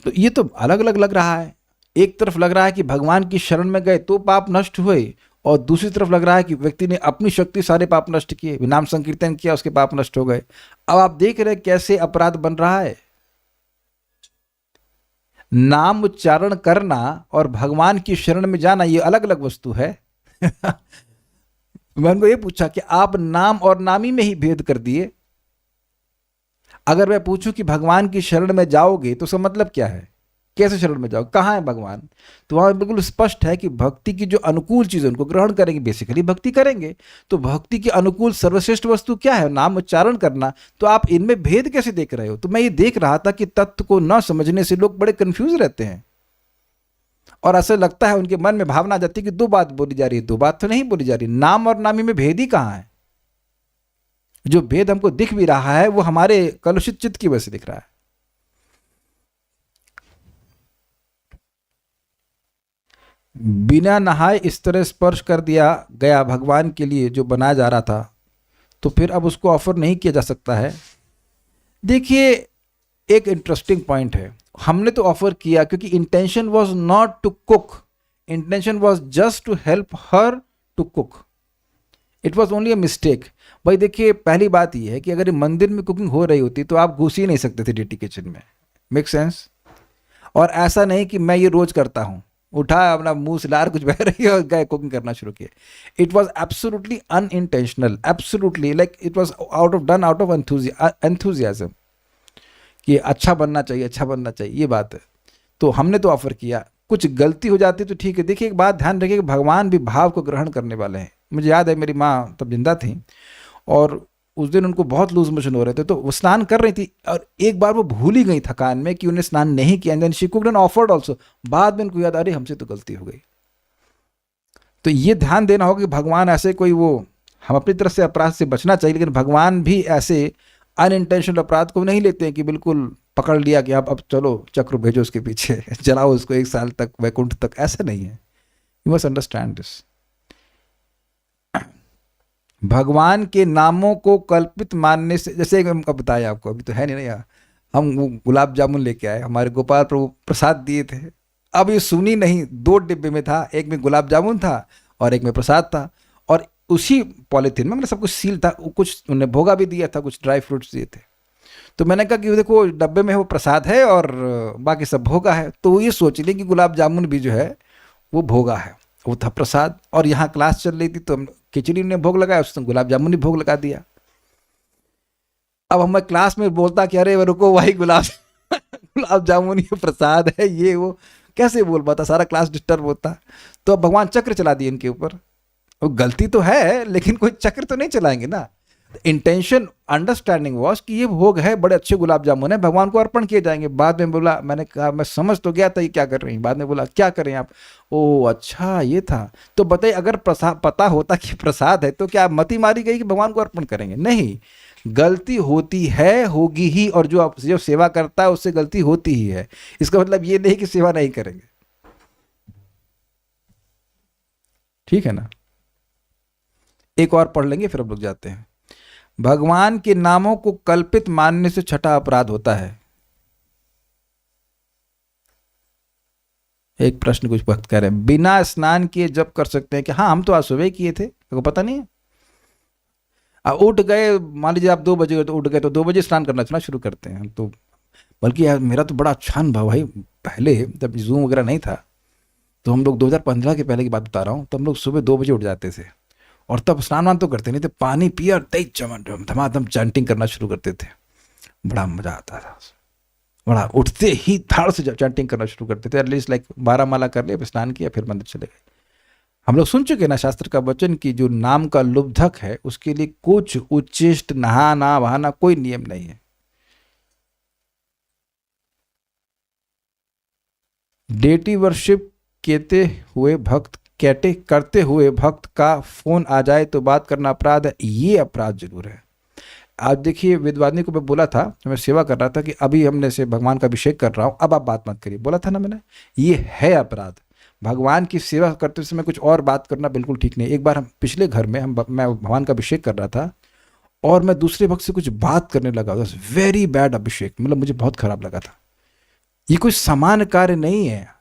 तो ये तो अलग अलग लग रहा है। एक तरफ लग रहा है कि भगवान की शरण में गए तो पाप नष्ट हुए, और दूसरी तरफ लग रहा है कि व्यक्ति ने अपनी शक्ति सारे पाप नष्ट किए, नाम संकीर्तन किया, उसके पाप नष्ट हो गए। अब आप देख रहे हैं कैसे अपराध बन रहा है। नाम उच्चारण करना और भगवान की शरण में जाना ये अलग अलग वस्तु है। मैं उनको ये पूछा कि आप नाम और नामी में ही भेद कर दिए। अगर मैं पूछूं कि भगवान की शरण में जाओगे तो उसका मतलब क्या है? कैसे शरण में जाओ, कहाँ है भगवान? तो वहां बिल्कुल स्पष्ट है कि भक्ति की जो अनुकूल चीजें उनको ग्रहण करेंगे, बेसिकली भक्ति करेंगे। तो भक्ति की अनुकूल सर्वश्रेष्ठ वस्तु क्या है? नाम उच्चारण करना। तो आप इनमें भेद कैसे देख रहे हो? तो मैं ये देख रहा था कि तत्व को न समझने से लोग बड़े कंफ्यूज रहते हैं, और ऐसा लगता है उनके मन में भावना आ जाती है कि दो बात बोली जा रही है। दो बात तो नहीं बोली जा रही। नाम और नामी में भेद ही कहाँ है? जो भेद हमको दिख भी रहा है वो हमारे कलुषित चित्त की वजह से दिख रहा है। बिना नहाए इस तरह स्पर्श कर दिया गया भगवान के लिए जो बनाया जा रहा था, तो फिर अब उसको ऑफर नहीं किया जा सकता है। देखिए, एक इंटरेस्टिंग पॉइंट है। हमने तो ऑफर किया क्योंकि intention was not to cook, intention was just to help her to cook. It was only a mistake. भाई देखिए, पहली बात यह है कि अगर मंदिर में कुकिंग हो रही होती तो आप घुस ही नहीं सकते थे डेटी किचन में। Make sense? और ऐसा नहीं कि मैं ये रोज करता हूं, उठा अपना मुंह से लार कुछ बह रही है और गए कुकिंग करना शुरू किया। It was absolutely unintentional, absolutely like it was out of enthusiasm कि अच्छा बनना चाहिए, अच्छा बनना चाहिए, ये बात है। तो हमने तो ऑफर किया। कुछ गलती हो जाती तो ठीक है। देखिए, एक बात ध्यान रखिए कि भगवान भी भाव को ग्रहण करने वाले हैं। मुझे याद है मेरी माँ तब जिंदा थी और उस दिन उनको बहुत लूज मोशन हो रहे थे, तो वो स्नान कर रही थी और एक बार वो भूल ही गई थकान में कि उन्हें स्नान नहीं किया। And then she cooked and offered also. बाद में उनको याद, अरे हमसे तो गलती हो गई। तो ये ध्यान देना होगा कि भगवान ऐसे कोई वो, हम अपनी तरफ से अपराध से बचना चाहिए, लेकिन भगवान भी ऐसे अनइंटेंशनल अपराध को नहीं लेते हैं कि बिल्कुल पकड़ लिया कि अब चलो चक्र भेजो उसके पीछे, जलाओ उसको 1 साल तक, वैकुंठ तक। ऐसा नहीं है। You must understand this. भगवान के नामों को कल्पित मानने से, जैसे हम अब बताया आपको, अभी तो है नहीं ना, हम वो गुलाब जामुन लेके आए, हमारे गोपाल प्रभु प्रसाद दिए थे। अब ये सुनी नहीं, 2 डिब्बे में था, एक में गुलाब जामुन था और एक में प्रसाद था, और उसी पॉलीथीन में मतलब सब कुछ सील था, कुछ उन्हें भोगा भी दिया था, कुछ ड्राई फ्रूट्स दिए थे। तो मैंने कहा कि देखो डब्बे में वो प्रसाद है और बाकी सब भोगा है, तो ये सोच लें कि गुलाब जामुन भी जो है वो भोगा है, वो था प्रसाद। और यहाँ क्लास चल रही थी तो हम खिचड़ी ने भोग लगाया, उसने गुलाब जामुन ही भोग लगा दिया। अब हमें क्लास में बोलता कि अरे रुको भाई, गुलाब जामुन ये प्रसाद है, ये वो कैसे बोल पाता, सारा क्लास डिस्टर्ब होता। तो अब भगवान चक्र चला दिए इनके ऊपर। वो गलती तो है लेकिन कोई चक्र तो नहीं चलाएंगे ना। इंटेंशन अंडरस्टैंडिंग वॉज कि ये भोग है, बड़े अच्छे गुलाब जामुन है, भगवान को अर्पण किए जाएंगे। बाद में बोला, मैंने कहा मैं समझ तो गया था ये क्या कर रही हैं। बाद में बोला क्या करें आप, ओ अच्छा ये था। तो बताइए अगर प्रसाद पता होता कि प्रसाद है तो क्या आप मती मारी गई कि भगवान को अर्पण करेंगे? नहीं, गलती होती है, होगी ही, और जो सेवा करता है उससे गलती होती ही है। इसका मतलब ये नहीं कि सेवा नहीं करेंगे, ठीक है ना। एक और पढ़ लेंगे फिर हम लोग जाते हैं। भगवान के नामों को कल्पित मानने से छठा अपराध होता है। एक प्रश्न कुछ भक्त कह रहे हैं, बिना स्नान किए जप कर सकते हैं कि? हाँ, हम तो आज सुबह किए थे, आपको पता नहीं है? अब उठ गए, मान लीजिए आप 2 बजे तो उठ गए, तो 2 बजे स्नान करना शुरू करते हैं तो। बल्कि यार मेरा तो बड़ा अच्छा अनुभव भाई, पहले जब जूम वगैरह नहीं था तो हम लोग 2015 के पहले की बात बता रहा हूँ, तो हम लोग सुबह 2 बजे उठ जाते थे और तब स्नान वान तो करते नहीं थे, पानी पिया, तेज धमाधम चैंटिंग करना शुरू करते थे। बड़ा मजा आता था, बड़ा उठते ही धाड़ से चैंटिंग करना शुरू करते थे। एटलीस्ट लाइक 12 माला कर लिया, स्नान किया, फिर मंदिर चले गए। हम लोग सुन चुके ना शास्त्र का वचन कि जो नाम का लुब्धक है उसके लिए कुछ उच्चिष्ट नहाना वहाना कोई नियम नहीं है। डेटी वर्शिप करते हुए भक्त का फोन आ जाए तो बात करना अपराध है, ये अपराध जरूर है। आज देखिए विद्वानी को मैं बोला था, मैं सेवा कर रहा था कि अभी हमने से भगवान का अभिषेक कर रहा हूं, अब आप बात मत करिए, बोला था ना मैंने, ये है अपराध। भगवान की सेवा करते समय कुछ और बात करना बिल्कुल ठीक नहीं। एक बार हम पिछले घर में मैं भगवान का अभिषेक कर रहा था और मैं दूसरे भक्त से कुछ बात करने लगा, वेरी बैड अभिषेक, मतलब मुझे बहुत खराब लगा था। ये कोई समान कार्य नहीं है।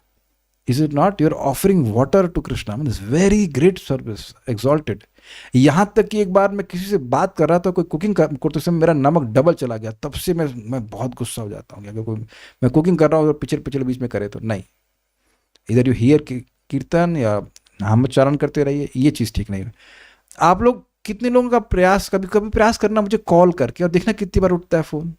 Is it not? Your offering water to Krishna, mean very great service, exalted. यहाँ तक कि एक बार मैं किसी से बात कर रहा था, कोई कुकिंग करते समय मेरा नमक डबल चला गया, तब से मैं बहुत गुस्सा हो जाता हूँ। अगर कोई मैं कुकिंग कर रहा हूँ और पिछले बीच में करे तो नहीं। इधर यू हियर कीर्तन या नामोच्चारण करते रहिए, ये चीज़ ठीक नहीं है। आप लोग कितने लोगों का प्रयास, कभी कभी प्रयास करना मुझे कॉल करके और देखना कितनी बार उठता है फ़ोन।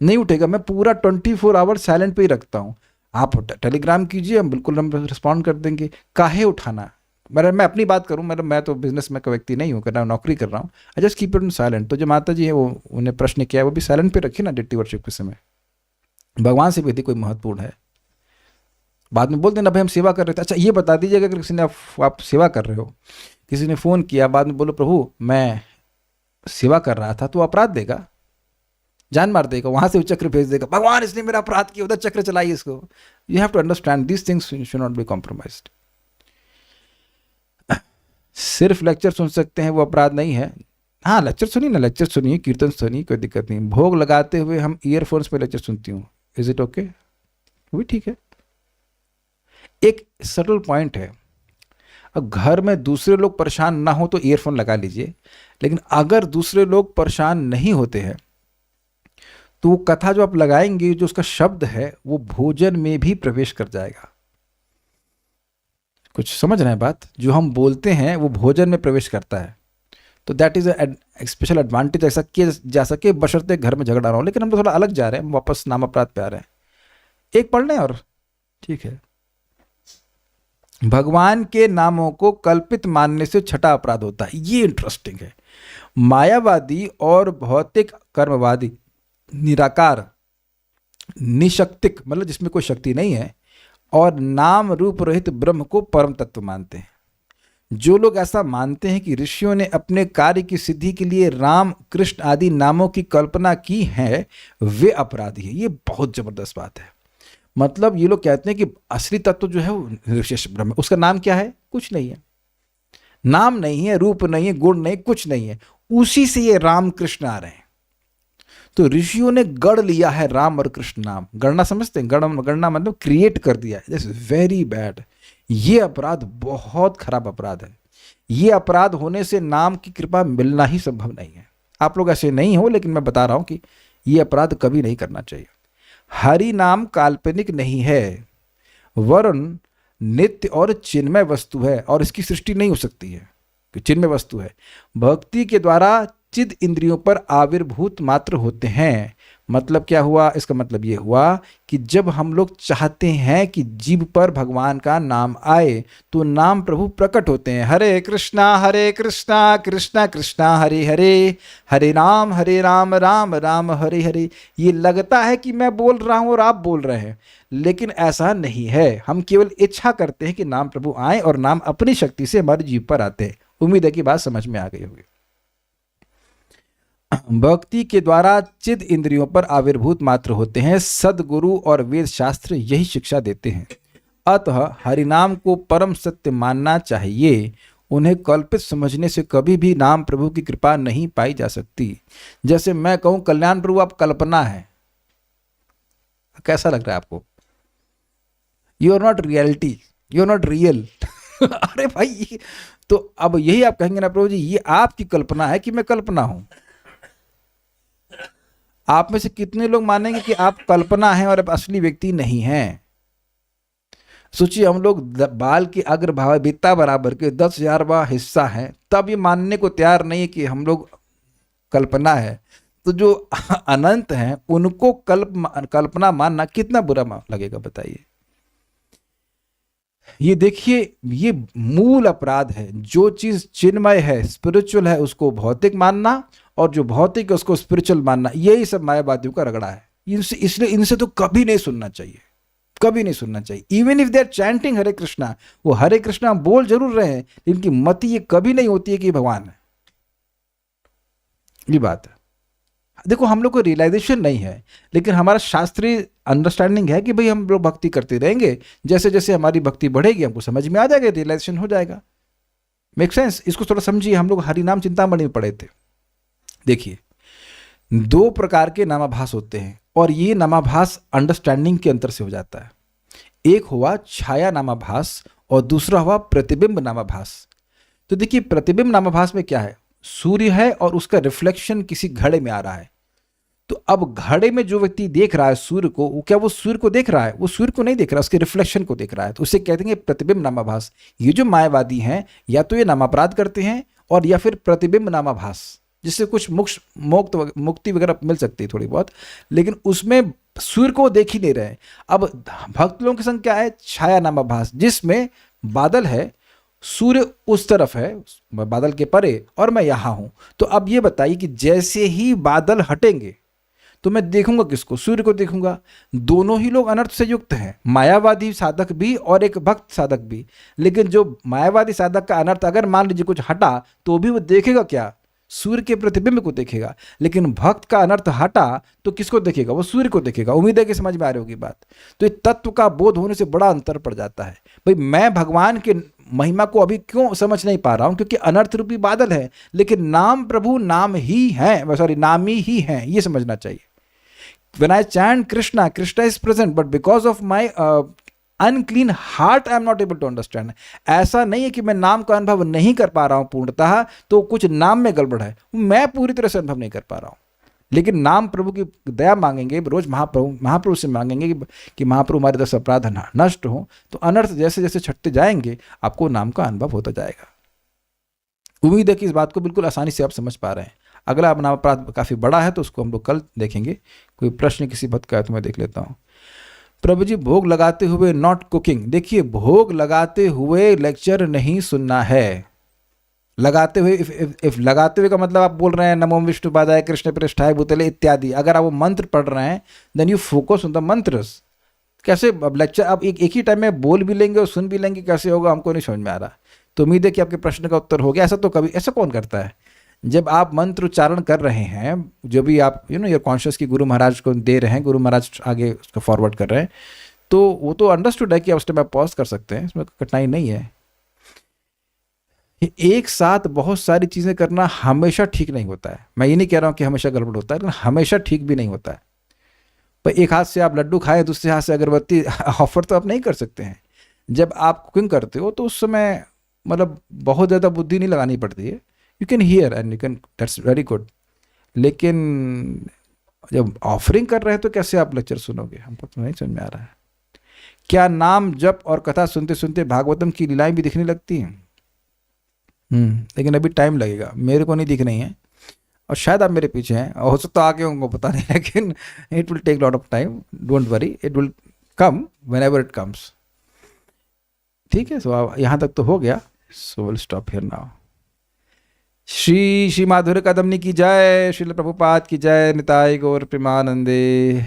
नहीं उठेगा, मैं पूरा 24 आवर साइलेंट पे ही रखता हूँ। आप टेलीग्राम कीजिए, हम बिल्कुल हम रिस्पॉन्ड कर देंगे। काहे उठाना? मैं अपनी बात करूँ, मैं तो बिजनेस में का व्यक्ति नहीं हूँ, करना नौकरी कर रहा हूँ। I just keep it in silent. तो जो माता जी है वो उन्हें प्रश्न किया है, वो भी साइलेंट पे रखिए ना डेटी वर्शिप के समय। भगवान से भी यदि कोई महत्वपूर्ण है, बाद में बोल देना भाई हम सेवा कर रहे थे। अच्छा ये बता दीजिएगा अगर किसी ने आप सेवा कर रहे हो, किसी ने फ़ोन किया, बाद में बोलो प्रभु मैं सेवा कर रहा था, तो अपराध देगा, जान मार देगा, वहां से वो चक्र भेज देगा, भगवान इसने मेरा अपराध किया, उधर चक्र चलाइए इसको। You have to understand this things should not be compromised. सिर्फ लेक्चर सुन सकते हैं वो अपराध नहीं है। हाँ लेक्चर सुनिए ना, लेक्चर सुनिए, कीर्तन सुनिए, कोई दिक्कत नहीं। भोग लगाते हुए हम ईयरफोन्स पे लेक्चर सुनती हूँ, इज इट ओके? वो भी ठीक है। एक सटल पॉइंट है, अब घर में दूसरे लोग परेशान ना हो तो ईयरफोन लगा लीजिए, लेकिन अगर दूसरे लोग परेशान नहीं होते हैं तो वो कथा जो आप लगाएंगे, जो उसका शब्द है वो भोजन में भी प्रवेश कर जाएगा। कुछ समझ रहे हैं बात? जो हम बोलते हैं वो भोजन में प्रवेश करता है, तो दैट इज स्पेशल एडवांटेज। ऐसा किया जा सके बशर्ते घर में झगड़ा ना हो। लेकिन हम तो थोड़ा अलग जा रहे हैं, वापस नाम अपराध पे आ रहे हैं। एक पढ़ लें और ठीक है। भगवान के नामों को कल्पित मानने से छठा अपराध होता है। ये इंटरेस्टिंग है। मायावादी और भौतिक कर्मवादी, निराकार, निशक्तिक मतलब जिसमें कोई शक्ति नहीं है, और नाम रूप रहित ब्रह्म को परम तत्व मानते हैं। जो लोग ऐसा मानते हैं कि ऋषियों ने अपने कार्य की सिद्धि के लिए राम, कृष्ण आदि नामों की कल्पना की है, वे अपराधी है। ये बहुत जबरदस्त बात है। मतलब ये लोग कहते हैं कि असली तत्व जो है वो विशेष ब्रह्म है। उसका नाम क्या है? कुछ नहीं है। नाम नहीं है, रूप नहीं है, गुण नहीं, कुछ नहीं है, उसी से ये राम कृष्ण आ रहे हैं। तो ऋषियों ने गढ़ लिया है राम और कृष्ण नाम। गणना समझते हैं? गणना मतलब क्रिएट कर दिया है। This is very bad. ये अपराध बहुत खराब अपराध है। ये अपराध होने से नाम की कृपा मिलना ही संभव नहीं है। आप लोग ऐसे नहीं हो, लेकिन मैं बता रहा हूं कि ये अपराध कभी नहीं करना चाहिए। हरि नाम काल्पनिक नहीं है, वरन नित्य और चिन्मय वस्तु है, और इसकी सृष्टि नहीं हो सकती है कि चिन्मय वस्तु है। भक्ति के द्वारा चिद इंद्रियों पर आविर्भूत मात्र होते हैं। मतलब क्या हुआ? इसका मतलब ये हुआ कि जब हम लोग चाहते हैं कि जीभ पर भगवान का नाम आए तो नाम प्रभु प्रकट होते हैं। हरे कृष्णा कृष्णा कृष्णा हरे हरे, हरे राम राम राम हरे हरे। ये लगता है कि मैं बोल रहा हूं और आप बोल रहे हैं, लेकिन ऐसा नहीं है। हम केवल इच्छा करते हैं कि नाम प्रभु आए और नाम अपनी शक्ति से हमारी जीभ पर आते हैं। उम्मीद है कि बात समझ में आ गई होगी। भक्ति के द्वारा चिद इंद्रियों पर आविर्भूत मात्र होते हैं। सदगुरु और वेद शास्त्र यही शिक्षा देते हैं। अतः हरिनाम को परम सत्य मानना चाहिए। उन्हें कल्पित समझने से कभी भी नाम प्रभु की कृपा नहीं पाई जा सकती। जैसे मैं कहूं कल्याण प्रभु आप कल्पना है, कैसा लग रहा है आपको? You are not reality, you are not real. अरे भाई, तो अब यही आप कहेंगे ना प्रभु जी ये आपकी कल्पना है कि मैं कल्पना हूं। आप में से कितने लोग मानेंगे कि आप कल्पना हैं और आप असली व्यक्ति नहीं हैं? सोचिए, हम लोग बाल के अग्रभाग बित्ता बराबर के 10,000वां हिस्सा हैं, तब ये मानने को तैयार नहीं है कि हम लोग कल्पना है। तो जो अनंत हैं उनको कल्पना मानना कितना बुरा लगेगा बताइए। ये देखिए, ये मूल अपराध है। जो चीज चिन्मय है, स्पिरिचुअल है, उसको भौतिक मानना, और जो भौतिक है उसको स्पिरिचुअल मानना, यही सब मायावादियों का रगड़ा है। इसलिए इनसे तो कभी नहीं सुनना चाहिए, कभी नहीं सुनना चाहिए। Even if they are chanting Hare Krishna, वो हरे कृष्णा बोल जरूर रहे हैं, इनकी मति ये कभी नहीं होती है कि भगवान है। ये बात है। देखो, हम लोग को रियलाइजेशन नहीं है, लेकिन हमारा शास्त्रीय अंडरस्टैंडिंग है कि भाई हम लोग भक्ति करते रहेंगे, जैसे जैसे हमारी भक्ति बढ़ेगी हमको समझ में आ जाएगा, रियलाइजेशन हो जाएगा। Make sense? इसको थोड़ा समझिए। हम लोग हरिनाम चिंतामणि में पढ़े थे। देखिए, 2 प्रकार के नामाभास होते हैं, और ये नामाभास अंडरस्टैंडिंग के अंतर से हो जाता है। एक हुआ छाया नामाभास और दूसरा हुआ प्रतिबिंब नामाभास। तो देखिए, प्रतिबिंब नामाभास में क्या है? सूर्य है और उसका रिफ्लेक्शन किसी घड़े में आ रहा है। तो अब घड़े में जो व्यक्ति देख रहा है सूर्य को, क्या वो सूर्य को देख रहा है? वो सूर्य को नहीं देख रहा, उसके रिफ्लेक्शन को देख रहा है। तो उसे कहते हैं प्रतिबिंब नामाभास। ये जो मायावादी हैं, या तो ये नामापराध करते हैं और या फिर प्रतिबिंब नामाभास, जिससे कुछ मुक्ति वगैरह मिल सकती है थोड़ी बहुत, लेकिन उसमें सूर्य को देख ही नहीं रहे। अब भक्त लोगों की संग क्या है? छाया नामाभास, जिसमें बादल है, सूर्य उस तरफ है, बादल के परे, और मैं यहां हूं। तो अब ये बताइए कि जैसे ही बादल हटेंगे तो मैं देखूंगा किसको? सूर्य को देखूंगा। दोनों ही लोग अनर्थ से युक्त हैं, मायावादी साधक भी और एक भक्त साधक भी। लेकिन जो मायावादी साधक का अनर्थ अगर मान लीजिए कुछ हटा, तो भी वो देखेगा क्या? सूर्य के प्रतिबिंब को देखेगा। लेकिन भक्त का अनर्थ हटा तो किसको देखेगा? वो सूर्य को देखेगा। उम्मीद है कि समझ में आ रही होगी बात। तो ये तत्व का बोध होने से बड़ा अंतर पड़ जाता है। भाई, मैं भगवान के महिमा को अभी क्यों समझ नहीं पा रहा हूं? क्योंकि अनर्थ रूपी बादल है, लेकिन नाम प्रभु नाम ही है, सॉरी नामी ही है, ये समझना चाहिए। When I chant Krishna, Krishna is present, but because of my unclean heart, I am not able to understand. ऐसा नहीं है कि मैं नाम का अनुभव नहीं कर पा रहा हूं पूर्णतः, तो कुछ नाम में गड़बड़ है, मैं पूरी तरह से अनुभव नहीं कर पा रहा हूं। लेकिन नाम प्रभु की दया मांगेंगे रोज, महाप्रभु से मांगेंगे कि महाप्रभु हमारे 10 अपराध नष्ट हो, तो अनर्थ जैसे जैसे छटते जाएंगे आपको नाम का अनुभव होता जाएगा। उम्मीद है कि इस बात को बिल्कुल आसानी से आप समझ पा रहे हैं। अगला नाम अपराध काफ़ी बड़ा है, तो उसको हम लोग कल देखेंगे। कोई प्रश्न किसी भक्त का है तो मैं देख लेता हूँ। प्रभु जी, भोग लगाते हुए नॉट कुकिंग। देखिए, भोग लगाते हुए लेक्चर नहीं सुनना है। लगाते हुए, इफ लगाते हुए का मतलब आप बोल रहे हैं नमो विष्णु पादाय कृष्ण पृष्ठाय भूतले इत्यादि, अगर आप वो मंत्र पढ़ रहे हैं, then you focus on the mantras. कैसे अब लेक्चर आप एक ही टाइम में बोल भी लेंगे और सुन भी लेंगे, कैसे होगा हमको नहीं समझ में आ रहा। तो उम्मीद है कि आपके प्रश्न का उत्तर हो गया। ऐसा कौन करता है? जब आप मंत्र उच्चारण कर रहे हैं, जो भी आप योर कॉन्शियस की गुरु महाराज को दे रहे हैं, गुरु महाराज आगे उसको फॉरवर्ड कर रहे हैं, तो वो तो अंडरस्टूड है कि उस टाइम आप पॉज कर सकते हैं, इसमें कठिनाई नहीं है। एक साथ बहुत सारी चीज़ें करना हमेशा ठीक नहीं होता है। मैं ये नहीं कह रहा हूँ कि हमेशा गड़बड़ होता है, लेकिन हमेशा ठीक भी नहीं होता है। पर एक हाथ से आप लड्डू खाएं, दूसरे हाथ से अगरबत्ती ऑफर तो आप नहीं कर सकते हैं। जब आप कुकिंग करते हो तो उस समय मतलब बहुत ज़्यादा बुद्धि नहीं लगानी पड़ती है। You can hear and you can, that's very good. लेकिन जब ऑफरिंग कर रहे हैं तो कैसे आप लेक्चर सुनोगे, हमको तो नहीं समझ में आ रहा है। क्या नाम जप और कथा सुनते सुनते भागवतम की लीलाएं भी दिखने लगती हैं? लेकिन अभी टाइम लगेगा, मेरे को नहीं दिख रही हैं, और शायद आप मेरे पीछे हैं, और हो सकता आगे होंगे पता नहीं, लेकिन it will take lot of time, don't worry, it will come whenever it comes. ठीक है, सो यहाँ तक तो हो गया, so will stop here now. Shri Shri Madhurya Kadamani की जय, श्रील प्रभुपाद की जय, निताय गौर प्रेमानंदे।